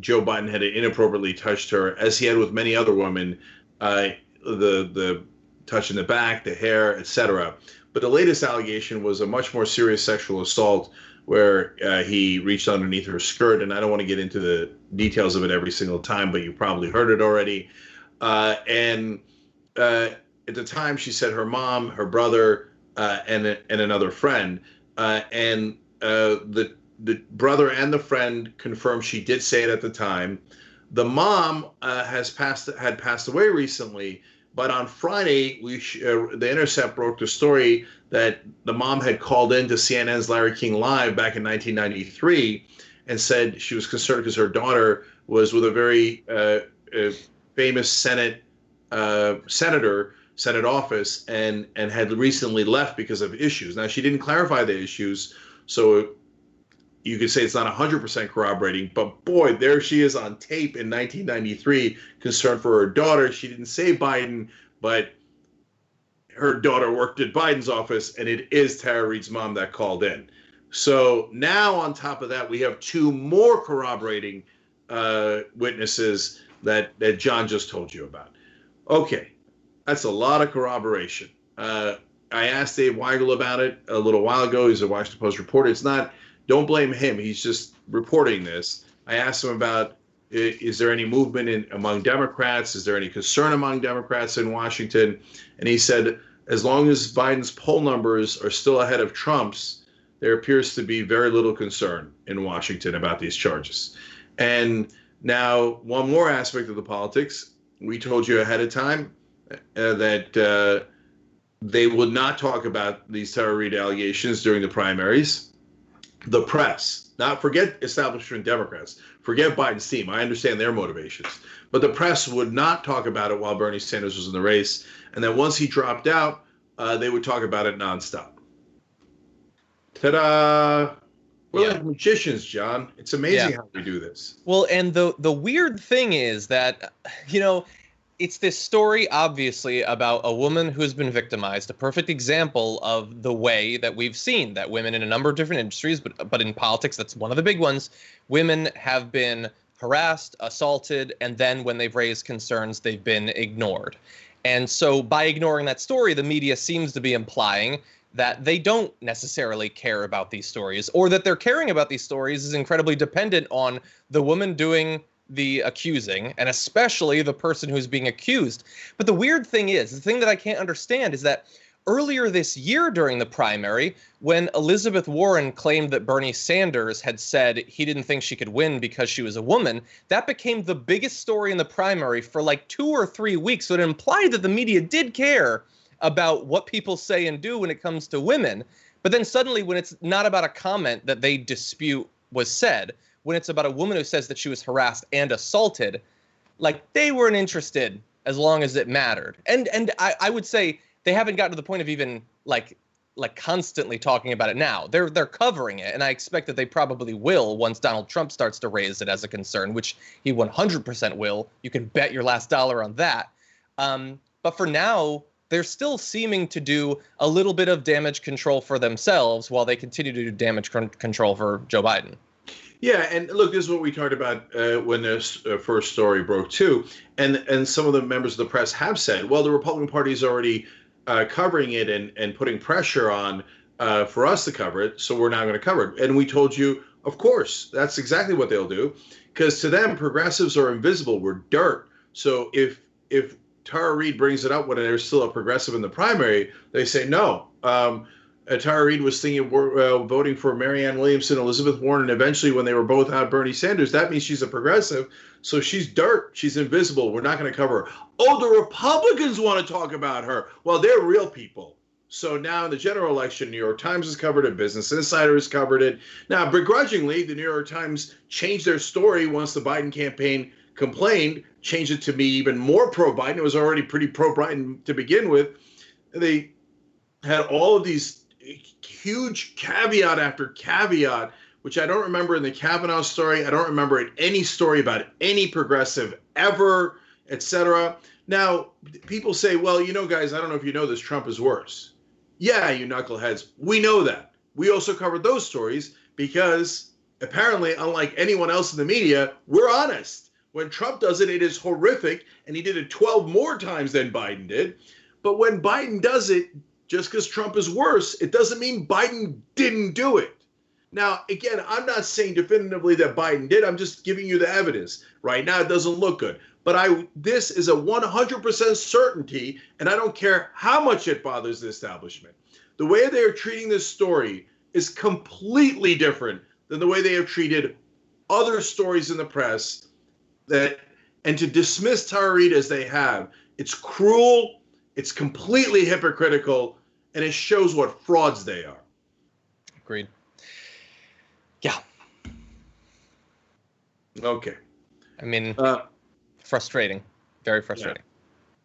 Joe Biden had inappropriately touched her, as he had with many other women, the touch in the back, the hair, etc. But the latest allegation was a much more serious sexual assault where he reached underneath her skirt, and I don't want to get into the details of it every single time, but you probably heard it already. And at the time, she said her mom, her brother, and another friend, and the brother and the friend confirmed she did say it at the time. The mom had passed away recently, but on Friday, The Intercept broke the story that the mom had called in to CNN's Larry King Live back in 1993 and said she was concerned because her daughter was with a very famous Senate office and had recently left because of issues. Now, she didn't clarify the issues, so you could say it's not 100% corroborating, but boy, there she is on tape in 1993, concerned for her daughter. She didn't say Biden, but her daughter worked at Biden's office, and it is Tara Reade's mom that called in. So now on top of that, we have two more corroborating witnesses that John just told you about. Okay, that's a lot of corroboration. I asked Dave Weigel about it a little while ago. He's a Washington Post reporter. It's not, don't blame him. He's just reporting this. I asked him about, is there any movement among Democrats? Is there any concern among Democrats in Washington? And he said, as long as Biden's poll numbers are still ahead of Trump's, there appears to be very little concern in Washington about these charges. And Now, one more aspect of the politics. We told you ahead of time that they would not talk about these Tara Reade allegations during the primaries. The press, not forget establishment Democrats, forget Biden's team. I understand their motivations. But the press would not talk about it while Bernie Sanders was in the race. And then once he dropped out, they would talk about it nonstop. Ta-da! We're like magicians, John. It's amazing how we do this. Well, and the weird thing is that, it's this story, obviously, about a woman who's been victimized, a perfect example of the way that we've seen that women in a number of different industries, but in politics, that's one of the big ones, women have been harassed, assaulted, and then when they've raised concerns, they've been ignored. And so by ignoring that story, the media seems to be implying that they don't necessarily care about these stories, or that their caring about these stories is incredibly dependent on the woman doing the accusing, and especially the person who's being accused. But the weird thing is, the thing that I can't understand is that earlier this year during the primary, when Elizabeth Warren claimed that Bernie Sanders had said he didn't think she could win because she was a woman, that became the biggest story in the primary for like 2 or 3 weeks. So it implied that the media did care about what people say and do when it comes to women. But then suddenly, when it's not about a comment that they dispute was said, when it's about a woman who says that she was harassed and assaulted, like, they weren't interested as long as it mattered. And I would say they haven't gotten to the point of even like constantly talking about it now. They're covering it, and I expect that they probably will once Donald Trump starts to raise it as a concern, which he 100% will. You can bet your last dollar on that. But for now, they're still seeming to do a little bit of damage control for themselves while they continue to do damage control for Joe Biden. Yeah, and look, this is what we talked about when this first story broke too, and some of the members of the press have said, well, the Republican Party is already covering it and putting pressure on for us to cover it, so we're not going to cover it. And we told you, of course, that's exactly what they'll do, because to them, progressives are invisible. We're dirt. So if Tara Reade brings it up when there's still a progressive in the primary, they say no. Tara Reade was thinking voting for Marianne Williamson, Elizabeth Warren, and eventually when they were both out Bernie Sanders, that means she's a progressive. So she's dirt. She's invisible. We're not going to cover her. Oh, the Republicans want to talk about her. Well, they're real people. So now in the general election, New York Times has covered it. Business Insider has covered it. Now, begrudgingly, the New York Times changed their story once the Biden campaign complained, changed it to be even more pro-Biden. It was already pretty pro-Biden to begin with. They had all of these huge caveat after caveat, which I don't remember in the Kavanaugh story. I don't remember in any story about any progressive ever, etc. Now, people say, well, guys, I don't know if you know this, Trump is worse. Yeah, you knuckleheads. We know that. We also covered those stories because apparently, unlike anyone else in the media, we're honest. When Trump does it, it is horrific, and he did it 12 more times than Biden did. But when Biden does it, just because Trump is worse, it doesn't mean Biden didn't do it. Now, again, I'm not saying definitively that Biden did. I'm just giving you the evidence. Right now, it doesn't look good. But this is a 100% certainty, and I don't care how much it bothers the establishment. The way they are treating this story is completely different than the way they have treated other stories in the press. And to dismiss Tara Reade as they have, it's cruel, it's completely hypocritical, and it shows what frauds they are. Agreed. Yeah. Okay. I mean, frustrating. Very frustrating.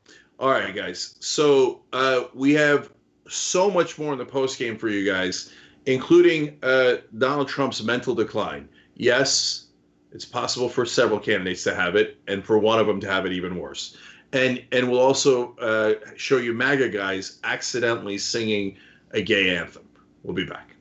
Yeah. All right, guys. So we have so much more in the postgame for you guys, including Donald Trump's mental decline. Yes, it's possible for several candidates to have it, and for one of them to have it even worse. And we'll also show you MAGA guys accidentally singing a gay anthem. We'll be back.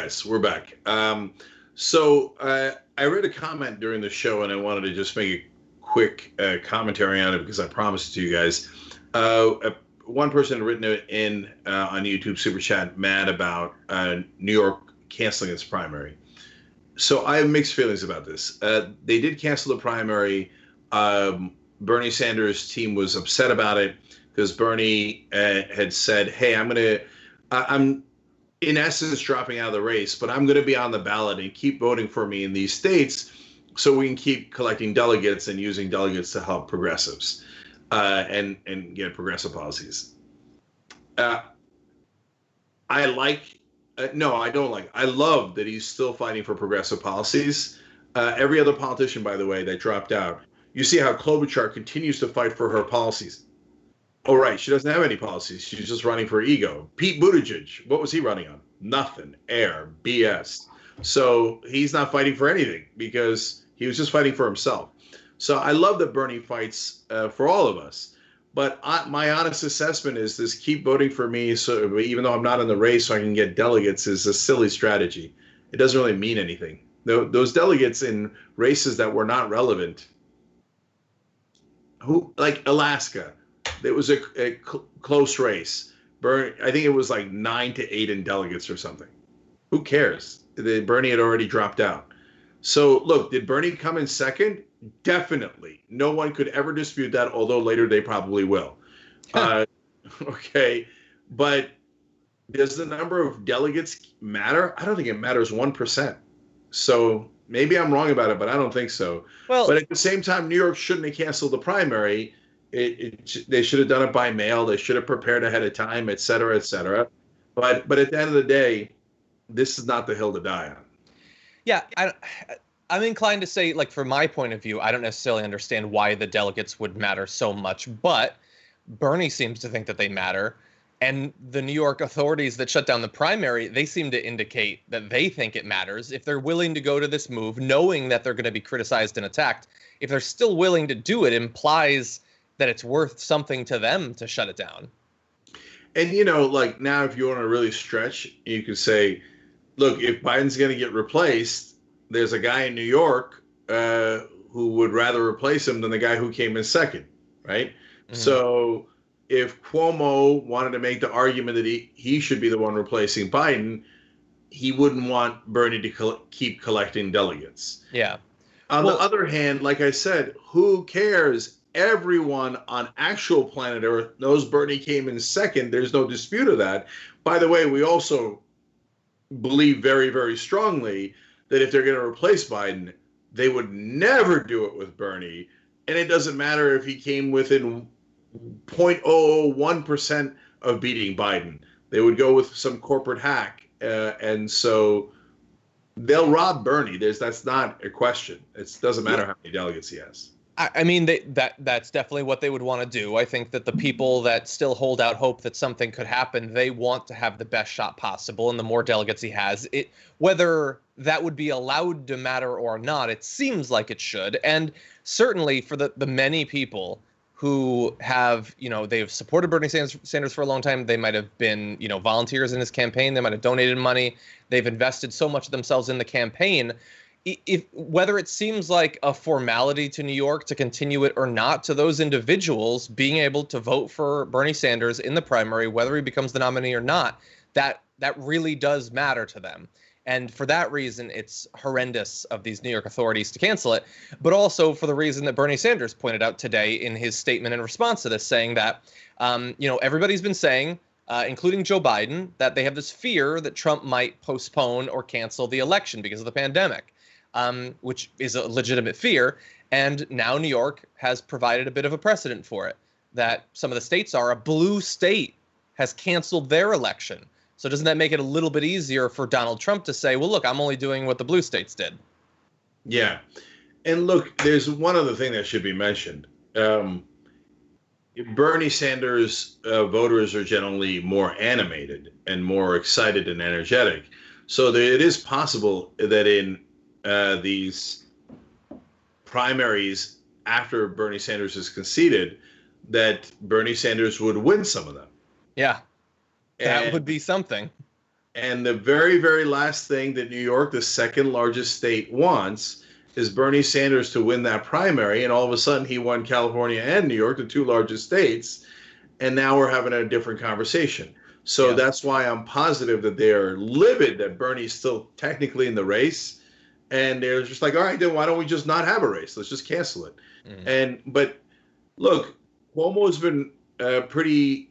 Yes, we're back. So I read a comment during the show, and I wanted to just make a quick commentary on it because I promised it to you guys. One person had written it in on YouTube Super Chat mad about New York canceling its primary. So I have mixed feelings about this. They did cancel the primary. Bernie Sanders' team was upset about it because Bernie had said, hey, I'm in essence dropping out of the race, but I'm going to be on the ballot and keep voting for me in these states so we can keep collecting delegates and using delegates to help progressives and get progressive policies. I love that he's still fighting for progressive policies. Every other politician, by the way, that dropped out, you see how Klobuchar continues to fight for her policies. Oh, right. She doesn't have any policies. She's just running for ego. Pete Buttigieg, what was he running on? Nothing. Air. BS. So he's not fighting for anything because he was just fighting for himself. So I love that Bernie fights for all of us. But my honest assessment is this keep voting for me, so even though I'm not in the race so I can get delegates, is a silly strategy. It doesn't really mean anything. Those delegates in races that were not relevant, like Alaska, it was a close race. I think it was like 9-8 in delegates or something. Who cares? Bernie had already dropped out. So look, did Bernie come in second? Definitely. No one could ever dispute that, although later they probably will. Okay. But does the number of delegates matter? I don't think it matters 1%. So maybe I'm wrong about it, but I don't think so. Well, but at the same time, New York shouldn't have canceled the primary. They should have done it by mail. They should have prepared ahead of time, et cetera, et cetera. But at the end of the day, this is not the hill to die on. Yeah, I'm inclined to say, like, from my point of view, I don't necessarily understand why the delegates would matter so much, but Bernie seems to think that they matter. And the New York authorities that shut down the primary, they seem to indicate that they think it matters. If they're willing to go to this move, knowing that they're going to be criticized and attacked, if they're still willing to do it, implies that it's worth something to them to shut it down. And, like now, if you want to really stretch, you could say, look, if Biden's going to get replaced, there's a guy in New York who would rather replace him than the guy who came in second, right? Mm-hmm. So if Cuomo wanted to make the argument that he should be the one replacing Biden, he wouldn't want Bernie to keep collecting delegates. Yeah. On the other hand, like I said, who cares? Everyone on actual planet Earth knows Bernie came in second. There's no dispute of that. By the way, we also believe very, very strongly that if they're going to replace Biden, they would never do it with Bernie. And it doesn't matter if he came within 0.001% of beating Biden. They would go with some corporate hack. And so they'll rob Bernie. That's not a question. It doesn't matter how many delegates he has. I mean, that's definitely what they would want to do. I think that the people that still hold out hope that something could happen, they want to have the best shot possible. And the more delegates he has, whether that would be allowed to matter or not, it seems like it should. And certainly for the many people who have, they've supported Bernie Sanders for a long time. They might have been, volunteers in his campaign. They might have donated money. They've invested so much of themselves in the campaign. Whether it seems like a formality to New York to continue it or not, to those individuals being able to vote for Bernie Sanders in the primary, whether he becomes the nominee or not, that really does matter to them. And for that reason, it's horrendous of these New York authorities to cancel it, but also for the reason that Bernie Sanders pointed out today in his statement in response to this, saying that, everybody's been saying, including Joe Biden, that they have this fear that Trump might postpone or cancel the election because of the pandemic. Which is a legitimate fear. And now New York has provided a bit of a precedent for it, that some of the states a blue state has canceled their election. So doesn't that make it a little bit easier for Donald Trump to say, well, look, I'm only doing what the blue states did? Yeah. And look, there's one other thing that should be mentioned. Bernie Sanders voters are generally more animated and more excited and energetic. So it is possible that in these primaries after Bernie Sanders is conceded, that Bernie Sanders would win some of them. Yeah, that would be something. And the very, very last thing that New York, the second largest state, wants is Bernie Sanders to win that primary. And all of a sudden, he won California and New York, the two largest states. And now we're having a different conversation. So that's why I'm positive that they're livid that Bernie's still technically in the race. And they're just like, all right, then why don't we just not have a race? Let's just cancel it. But look, Cuomo's been pretty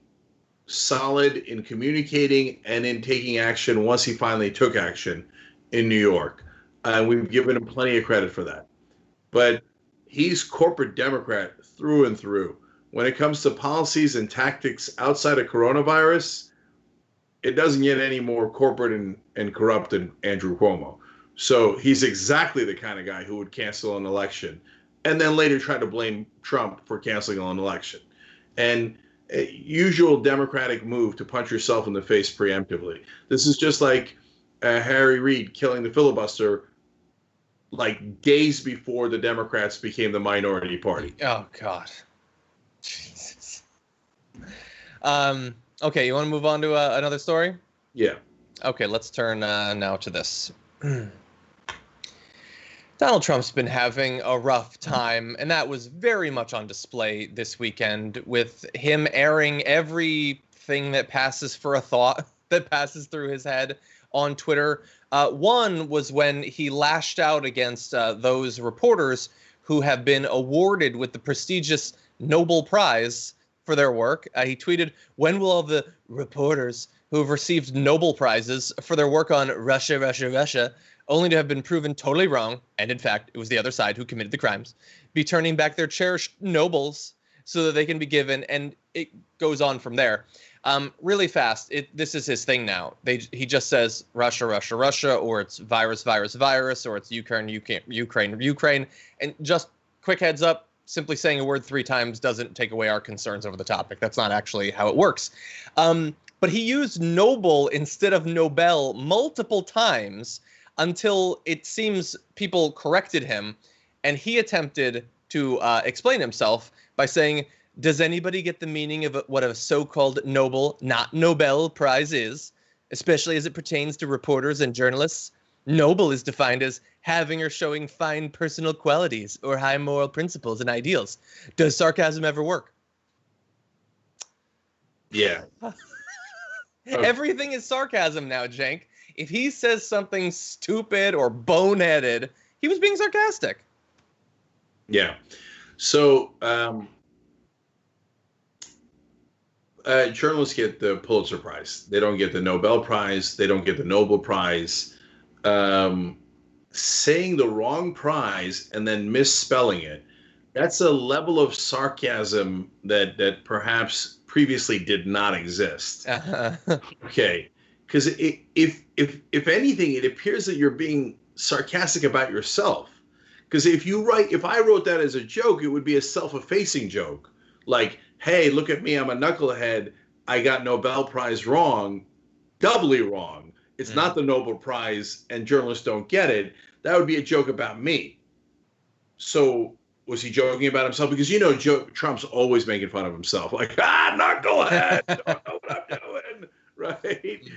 solid in communicating and in taking action once he finally took action in New York. We've given him plenty of credit for that. But he's corporate Democrat through and through. When it comes to policies and tactics outside of coronavirus, it doesn't get any more corporate and corrupt than Andrew Cuomo. So he's exactly the kind of guy who would cancel an election and then later try to blame Trump for canceling an election. And usual Democratic move to punch yourself in the face preemptively. This is just like Harry Reid killing the filibuster like days before the Democrats became the minority party. Oh, God. Jesus. Okay, you want to move on to another story? Yeah. Okay, let's turn now to this. Donald Trump's been having a rough time, and that was very much on display this weekend with him airing everything that passes for a thought that passes through his head on Twitter. One was when he lashed out against those reporters who have been awarded with the prestigious Nobel Prize for their work. He tweeted, "When will all the reporters who have received Nobel Prizes for their work on Russia, Russia, Russia, only to have been proven totally wrong, and in fact, it was the other side who committed the crimes, be turning back their cherished Nobels so that they can be given," and it goes on from there. Really fast, this is his thing now. He just says Russia, Russia, Russia, or it's virus, virus, virus, or it's Ukraine, Ukraine, Ukraine. And just quick heads up, simply saying a word 3 times doesn't take away our concerns over the topic. That's not actually how it works. But he used Noble instead of Nobel multiple times until it seems people corrected him, and he attempted to explain himself by saying, "Does anybody get the meaning of what a so-called Nobel, not Nobel Prize is, especially as it pertains to reporters and journalists? Noble is defined as having or showing fine personal qualities or high moral principles and ideals. Does sarcasm ever work?" Yeah. Everything is sarcasm now, Cenk. If he says something stupid or boneheaded, he was being sarcastic. Yeah. So journalists get the Pulitzer Prize. They don't get the Nobel Prize. They don't get the Nobel Prize. Saying the wrong prize and then misspelling it, that's a level of sarcasm that perhaps previously did not exist. Okay. Because if anything, it appears that you're being sarcastic about yourself. Because if I wrote that as a joke, it would be a self-effacing joke. Like, hey, look at me, I'm a knucklehead. I got Nobel Prize wrong, doubly wrong. It's not the Nobel Prize, and journalists don't get it. That would be a joke about me. So was he joking about himself? Because Trump's always making fun of himself. Like, knucklehead, don't know what I'm doing. Right?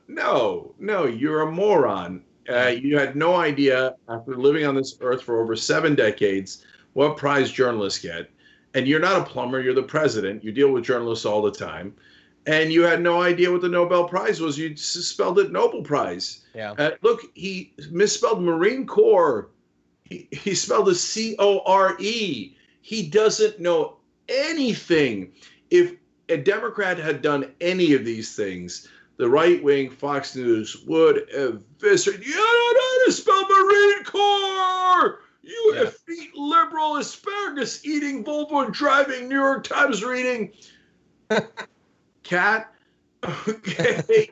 No, you're a moron. You had no idea, after living on this earth for over 7 decades, what prize journalists get. And you're not a plumber, you're the president. You deal with journalists all the time. And you had no idea what the Nobel Prize was. You spelled it Nobel Prize. Yeah. Look, he misspelled Marine Corps. He spelled it C-O-R-E. He doesn't know anything. If a Democrat had done any of these things, the right-wing Fox News would eviscerate. You don't know how to spell Marine Corps! You effete liberal, asparagus-eating, Volvo-driving, New York Times reading cat. Okay.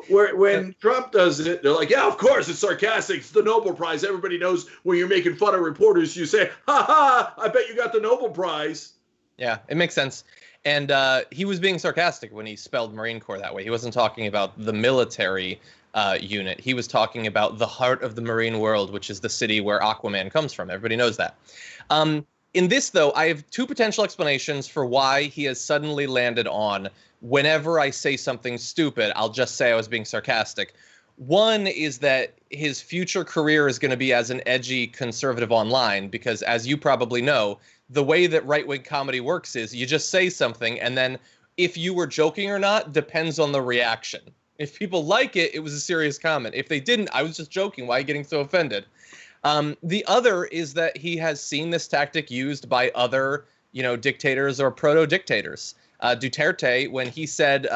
When Trump does it, they're like, yeah, of course, it's sarcastic. It's the Nobel Prize. Everybody knows when you're making fun of reporters, you say, ha ha, I bet you got the Nobel Prize. Yeah, it makes sense. And he was being sarcastic when he spelled Marine Corps that way. He wasn't talking about the military unit. He was talking about the heart of the marine world, which is the city where Aquaman comes from. Everybody knows that. In this, though, I have two potential explanations for why he has suddenly landed on whenever I say something stupid, I'll just say I was being sarcastic. One is that his future career is going to be as an edgy conservative online, because as you probably know, the way that right-wing comedy works is you just say something, and then if you were joking or not depends on the reaction. If people like it, it was a serious comment. If they didn't, I was just joking. Why are you getting so offended? The other is that he has seen this tactic used by other, dictators or proto-dictators. Duterte, when he said,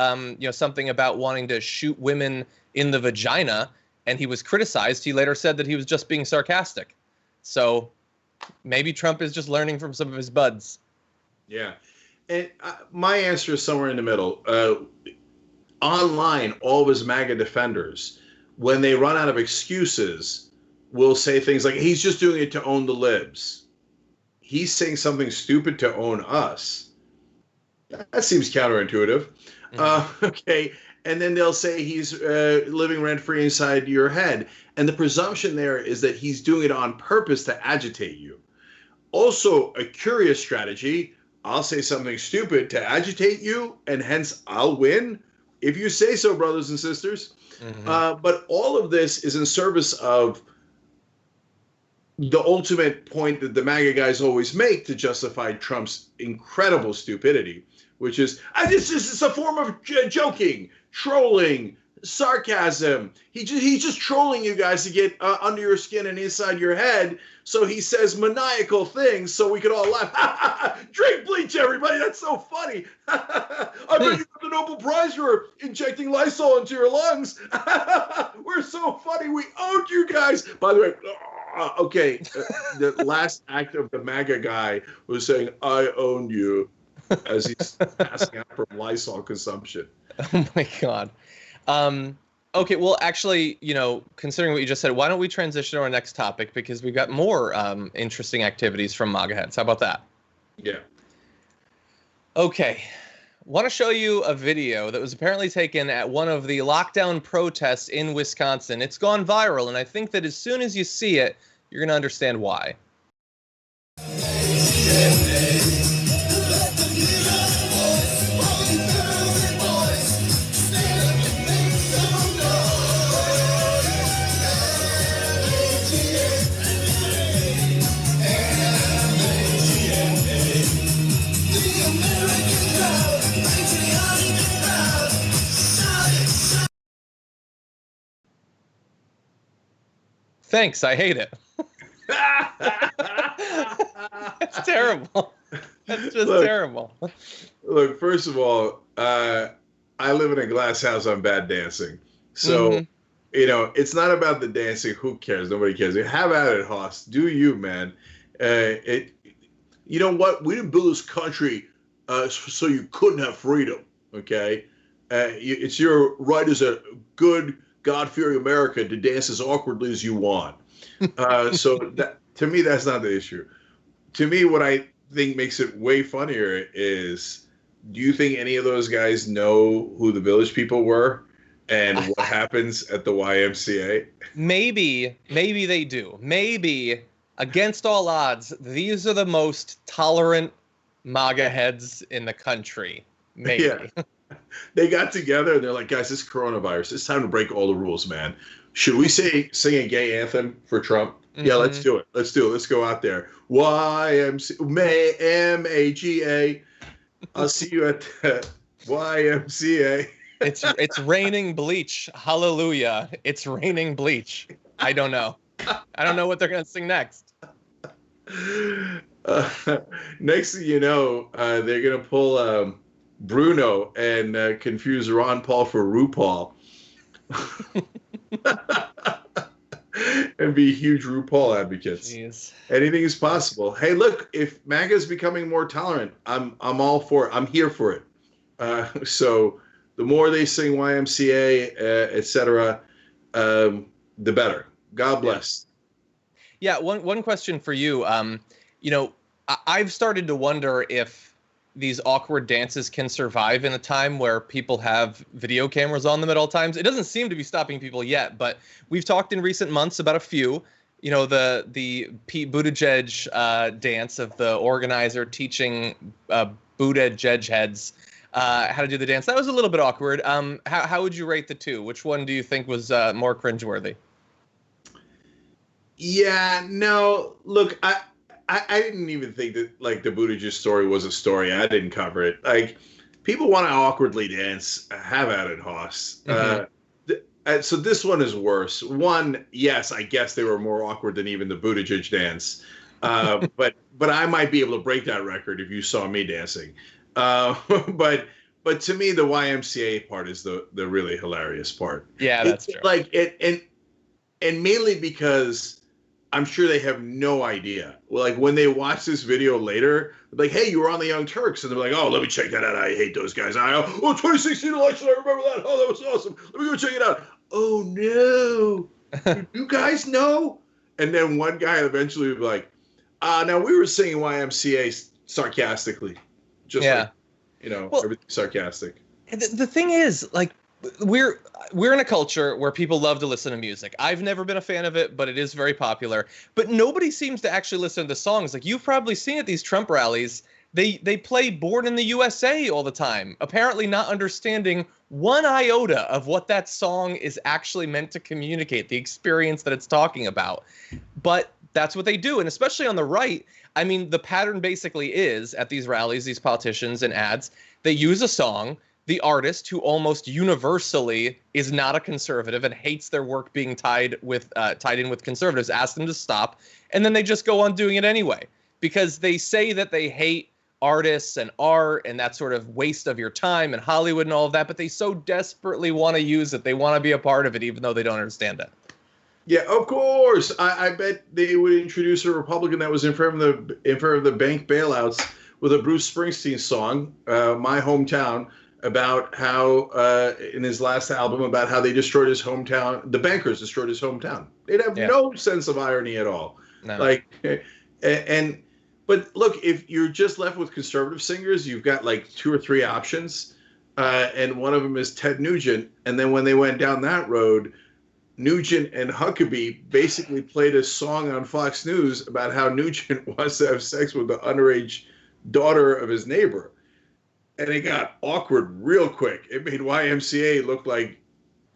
something about wanting to shoot women in the vagina, and he was criticized, he later said that he was just being sarcastic. So maybe Trump is just learning from some of his buds. Yeah. And my answer is somewhere in the middle. Online, all of his MAGA defenders, when they run out of excuses, will say things like, he's just doing it to own the libs. He's saying something stupid to own us. That seems counterintuitive. Okay. And then they'll say he's living rent-free inside your head. And the presumption there is that he's doing it on purpose to agitate you. Also, a curious strategy, I'll say something stupid to agitate you, and hence I'll win. If you say so, brothers and sisters. But all of this is in service of the ultimate point that the MAGA guys always make to justify Trump's incredible stupidity, which is, this is a form of joking, trolling, sarcasm. He's just trolling you guys to get under your skin and inside your head. So he says maniacal things so we could all laugh. Drink bleach, everybody. That's so funny. I bet you got the Nobel Prize for injecting Lysol into your lungs. We're so funny. We owned you guys. By the way, okay, the last act of the MAGA guy was saying, I own you, as he's passing out from Lysol consumption. Oh, my God. Okay, well, actually, considering what you just said, why don't we transition to our next topic, because we've got more interesting activities from MAGA heads. How about that? Yeah. Okay. Want to show you a video that was apparently taken at one of the lockdown protests in Wisconsin. It's gone viral, and I think that as soon as you see it, you're going to understand why. Thanks, I hate it. It's terrible. That's just terrible. Look, first of all, I live in a glass house on bad dancing. So, it's not about the dancing. Who cares? Nobody cares. Have at it, Hoss. Do you, man. You know what? We didn't build this country so you couldn't have freedom, okay? It's your right as a good, God-fearing American to dance as awkwardly as you want. So to me, that's not the issue. To me, what I think makes it way funnier is, do you think any of those guys know who the Village People were and what happens at the YMCA? Maybe they do. Maybe, against all odds, these are the most tolerant MAGA heads in the country. Maybe. Yeah. They got together and they're like, guys, this coronavirus, it's time to break all the rules, man. Should we sing a gay anthem for Trump? Yeah, let's do it. Let's do it. Let's go out there. YMCA. I'll see you at the YMCA. It's raining bleach. Hallelujah. It's raining bleach. I don't know. I don't know what they're going to sing next. Next thing you know, they're going to pull Bruno and confuse Ron Paul for RuPaul. And be huge RuPaul advocates. Jeez. Anything is possible. Hey, look, if MAGA is becoming more tolerant, I'm all for it. I'm here for it. So the more they sing YMCA, etc., the better. God bless. Yeah. One question for you. I've started to wonder if these awkward dances can survive in a time where people have video cameras on them at all times. It doesn't seem to be stopping people yet, but we've talked in recent months about a few, you know, the Pete Buttigieg dance of the organizer teaching Buttigieg heads how to do the dance. That was a little bit awkward. How would you rate the two? Which one do you think was more cringeworthy? Yeah, no, look, I didn't even think that like the Buttigieg story was a story. I didn't cover it. Like, people want to awkwardly dance. Have at it, Hoss. So this one is worse. One, yes, I guess they were more awkward than even the Buttigieg dance. But I might be able to break that record if you saw me dancing. But to me, the YMCA part is the really hilarious part. Yeah, that's true. Like it, and mainly because I'm sure they have no idea. Well, like when they watch this video later, like, hey, you were on the Young Turks. And they're like, oh, let me check that out. I hate those guys. 2016 election, I remember that. Oh, that was awesome. Let me go check it out. Oh, no. You guys know? And then one guy eventually would be like, now we were singing YMCA sarcastically. Just like, you know, everything sarcastic. The thing is, like, we're in a culture where people love to listen to music. I've never been a fan of it, but it is very popular. But nobody seems to actually listen to the songs. Like, you've probably seen at these Trump rallies, they play Born in the USA all the time, apparently not understanding one iota of what that song is actually meant to communicate, the experience that it's talking about. But that's what they do. And especially on the right, I mean, the pattern basically is at these rallies, these politicians and ads, they use a song. The artist, who almost universally is not a conservative and hates their work being tied in with conservatives, asks them to stop, and then they just go on doing it anyway because they say that they hate artists and art and that sort of waste of your time and Hollywood and all of that, but they so desperately want to use it. They want to be a part of it, even though they don't understand it. Yeah, of course. I bet they would introduce a Republican that was in favor of the bank bailouts with a Bruce Springsteen song, "My Hometown," about how in his last album about how they destroyed his hometown. The bankers destroyed his hometown. They'd have no sense of irony at all. No. Like, but look, if you're just left with conservative singers, you've got like 2 or 3 options, and one of them is Ted Nugent. And then when they went down that road, Nugent and Huckabee basically played a song on Fox News about how Nugent wants to have sex with the underage daughter of his neighbor. And it got awkward real quick. It made YMCA look like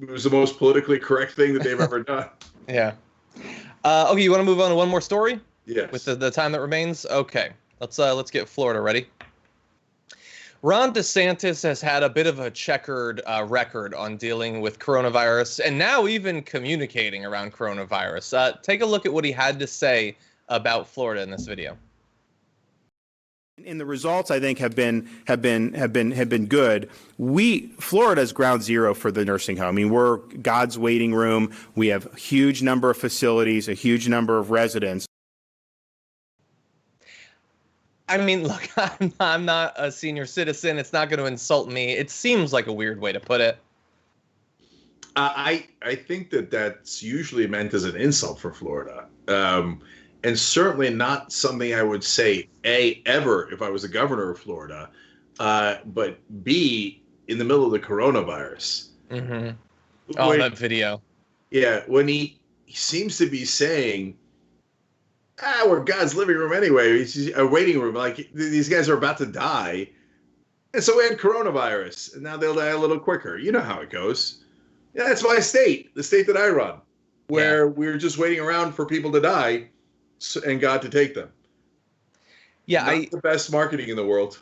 it was the most politically correct thing that they've ever done. Yeah. Okay, you want to move on to one more story? Yes. With the time that remains? Okay. Let's get Florida ready. Ron DeSantis has had a bit of a checkered record on dealing with coronavirus and now even communicating around coronavirus. Take a look at what he had to say about Florida in this video. And the results, I think, have been good. Florida's ground zero for the nursing home. I mean, we're God's waiting room. We have a huge number of facilities, a huge number of residents. I mean, look, I'm not a senior citizen. It's not going to insult me. It seems like a weird way to put it. I think that's usually meant as an insult for Florida. And certainly not something I would say, A, ever if I was the governor of Florida, but B, in the middle of the coronavirus. Mm-hmm. Oh, that video. Yeah, when he seems to be saying, we're God's living room anyway. It's a waiting room. Like, these guys are about to die. And so we had coronavirus, and now they'll die a little quicker. You know how it goes. Yeah, that's my state, the state that I run, where we're just waiting around for people to die and God to take them. Yeah, Not the best marketing in the world.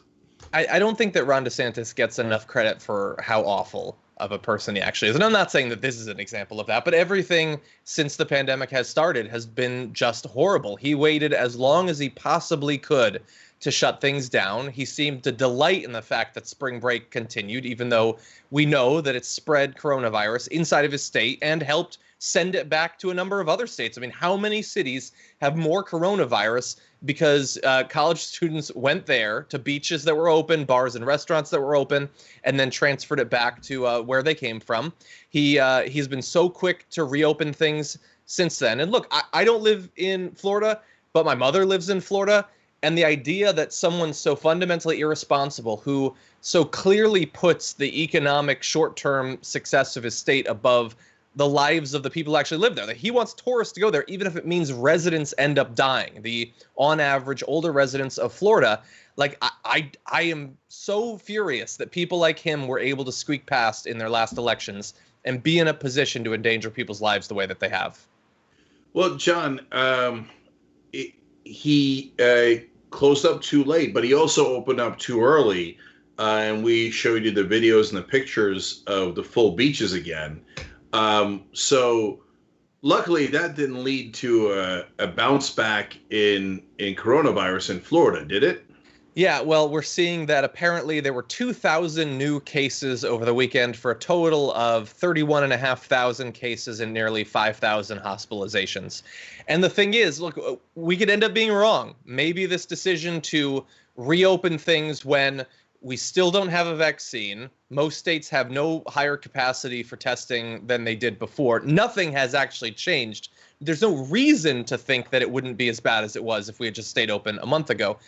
I don't think that Ron DeSantis gets enough credit for how awful of a person he actually is. And I'm not saying that this is an example of that, but everything since the pandemic has started has been just horrible. He waited as long as he possibly could to shut things down. He seemed to delight in the fact that spring break continued, even though we know that it spread coronavirus inside of his state and helped send it back to a number of other states. I mean, how many cities have more coronavirus because college students went there to beaches that were open, bars and restaurants that were open, and then transferred it back to where they came from? He's been so quick to reopen things since then. And look, I don't live in Florida, but my mother lives in Florida. And the idea that someone so fundamentally irresponsible, who so clearly puts the economic short-term success of his state above the lives of the people who actually live there. That he wants tourists to go there, even if it means residents end up dying. The, on average, older residents of Florida. Like, I am so furious that people like him were able to squeak past in their last elections and be in a position to endanger people's lives the way that they have. Well, John, he closed up too late, but he also opened up too early. And we showed you the videos and the pictures of the full beaches again. So luckily that didn't lead to a bounce back in coronavirus in Florida, did it? Yeah, well, we're seeing that apparently there were 2,000 new cases over the weekend for a total of 31,500 cases and nearly 5,000 hospitalizations. And the thing is, look, we could end up being wrong. Maybe this decision to reopen things when we still don't have a vaccine. Most states have no higher capacity for testing than they did before. Nothing has actually changed. There's no reason to think that it wouldn't be as bad as it was if we had just stayed open a month ago.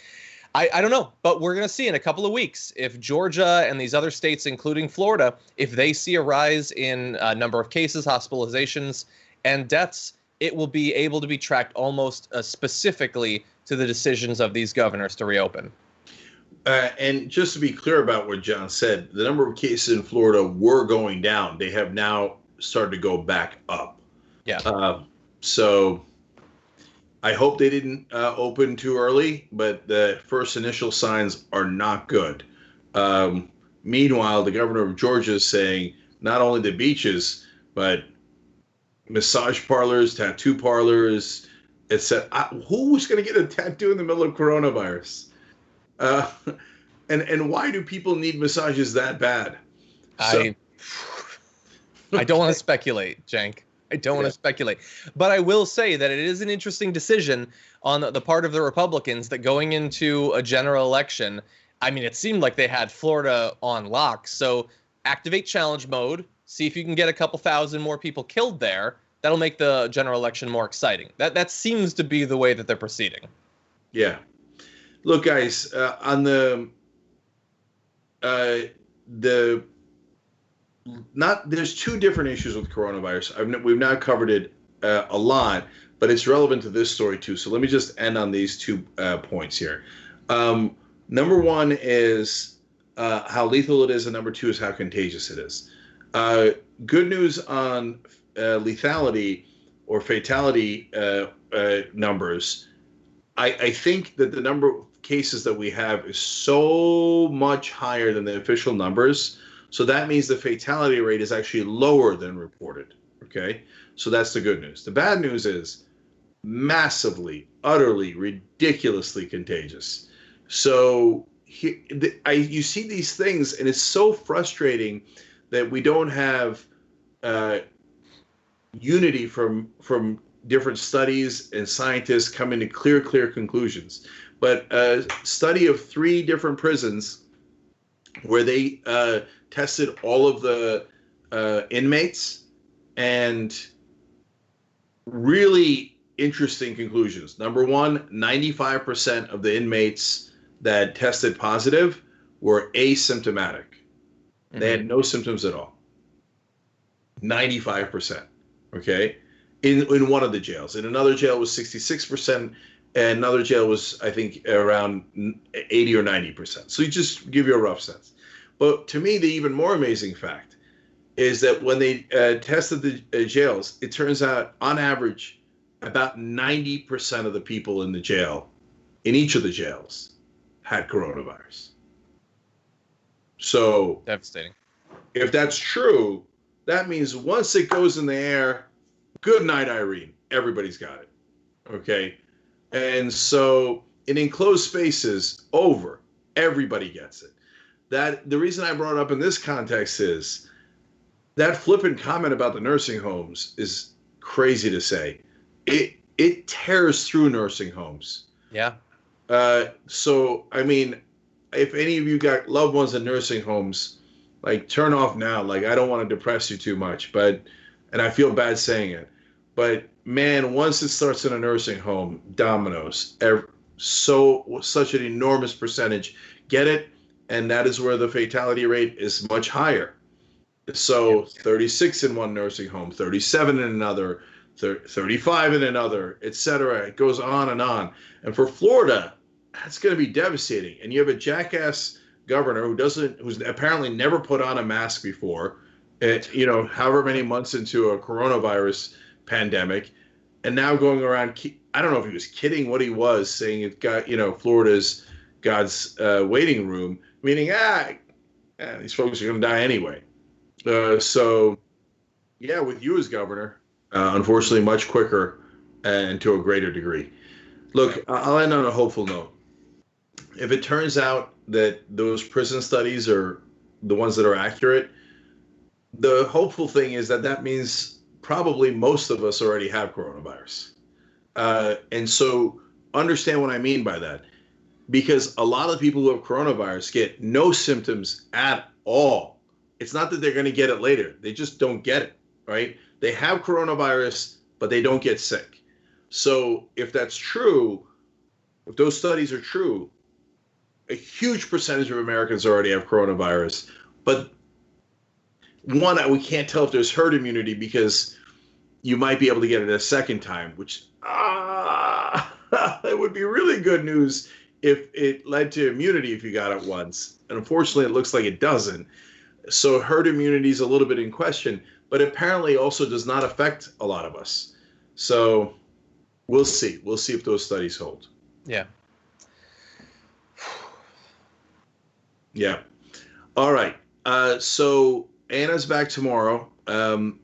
I don't know, but we're going to see in a couple of weeks if Georgia and these other states, including Florida, if they see a rise in number of cases, hospitalizations, and deaths, it will be able to be tracked almost specifically to the decisions of these governors to reopen. And just to be clear about what John said, the number of cases in Florida were going down. They have now started to go back up. Yeah. So I hope they didn't open too early, but the first initial signs are not good. Meanwhile, the governor of Georgia is saying not only the beaches, but massage parlors, tattoo parlors, etc. Who's going to get a tattoo in the middle of coronavirus? And why do people need massages that bad? I don't want to speculate, Cenk. I don't want to speculate. But I will say that it is an interesting decision on the part of the Republicans that going into a general election, I mean, it seemed like they had Florida on lock. So activate challenge mode, see if you can get a couple thousand more people killed there. That'll make the general election more exciting. That seems to be the way that they're proceeding. Yeah. Look, guys, on there's two different issues with coronavirus. We've not covered it a lot, but it's relevant to this story too. So let me just end on these 2 points here. Number one is how lethal it is, and number 2 is how contagious it is. Good news on lethality or fatality numbers. I think that the number of cases that we have is so much higher than the official numbers. So that means the fatality rate is actually lower than reported. Okay. So that's the good news. The bad news is massively, utterly, ridiculously contagious. So you see these things, and it's so frustrating that we don't have unity from different studies and scientists coming to clear conclusions. But a study of 3 different prisons where they tested all of the inmates, and really interesting conclusions. Number one, 95% of the inmates that tested positive were asymptomatic. They had no symptoms at all. 95%. Okay. In one of the jails. In another jail was 66%. And another jail was, I think, around 80 or 90%. So you just give you a rough sense. But to me, the even more amazing fact is that when they tested the jails, it turns out, on average, about 90% of the people in the jail, in each of the jails, had coronavirus. So devastating. If that's true, that means once it goes in the air, good night, Irene. Everybody's got it. Okay. And so in enclosed spaces, everybody gets it. That the reason I brought it up in this context is that flippant comment about the nursing homes is crazy to say. It tears through nursing homes. Yeah. So I mean, if any of you got loved ones in nursing homes, like, turn off now. Like, I don't want to depress you too much, and I feel bad saying it, but man, once it starts in a nursing home, dominoes. Such an enormous percentage get it, and that is where the fatality rate is much higher. So 36 in one nursing home, 37 in another, 35 in another, etc. It goes on and on. And for Florida, that's going to be devastating. And you have a jackass governor who's apparently never put on a mask before, however many months into a coronavirus pandemic, and now going around, I don't know if he was kidding what he was, saying it got, Florida's God's waiting room, meaning, these folks are going to die anyway. So, yeah, with you as governor, unfortunately, much quicker and to a greater degree. Look, I'll end on a hopeful note. If it turns out that those prison studies are the ones that are accurate, the hopeful thing is that means probably most of us already have coronavirus. And so understand what I mean by that. Because a lot of people who have coronavirus get no symptoms at all. It's not that they're going to get it later. They just don't get it, right? They have coronavirus, but they don't get sick. So if that's true, if those studies are true, a huge percentage of Americans already have coronavirus. But one, we can't tell if there's herd immunity because you might be able to get it a second time, which it would be really good news if it led to immunity if you got it once. And unfortunately, it looks like it doesn't. So herd immunity is a little bit in question, but apparently also does not affect a lot of us. So we'll see. We'll see if those studies hold. Yeah. Yeah. All right. So Anna's back tomorrow, and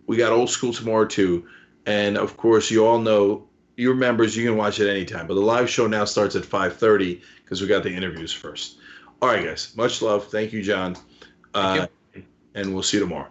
we got Old School tomorrow too. And of course, you all know, your members, you can watch it anytime. But the live show now starts at 5:30 because we got the interviews first. All right, guys. Much love. Thank you, John. Thank you. And we'll see you tomorrow.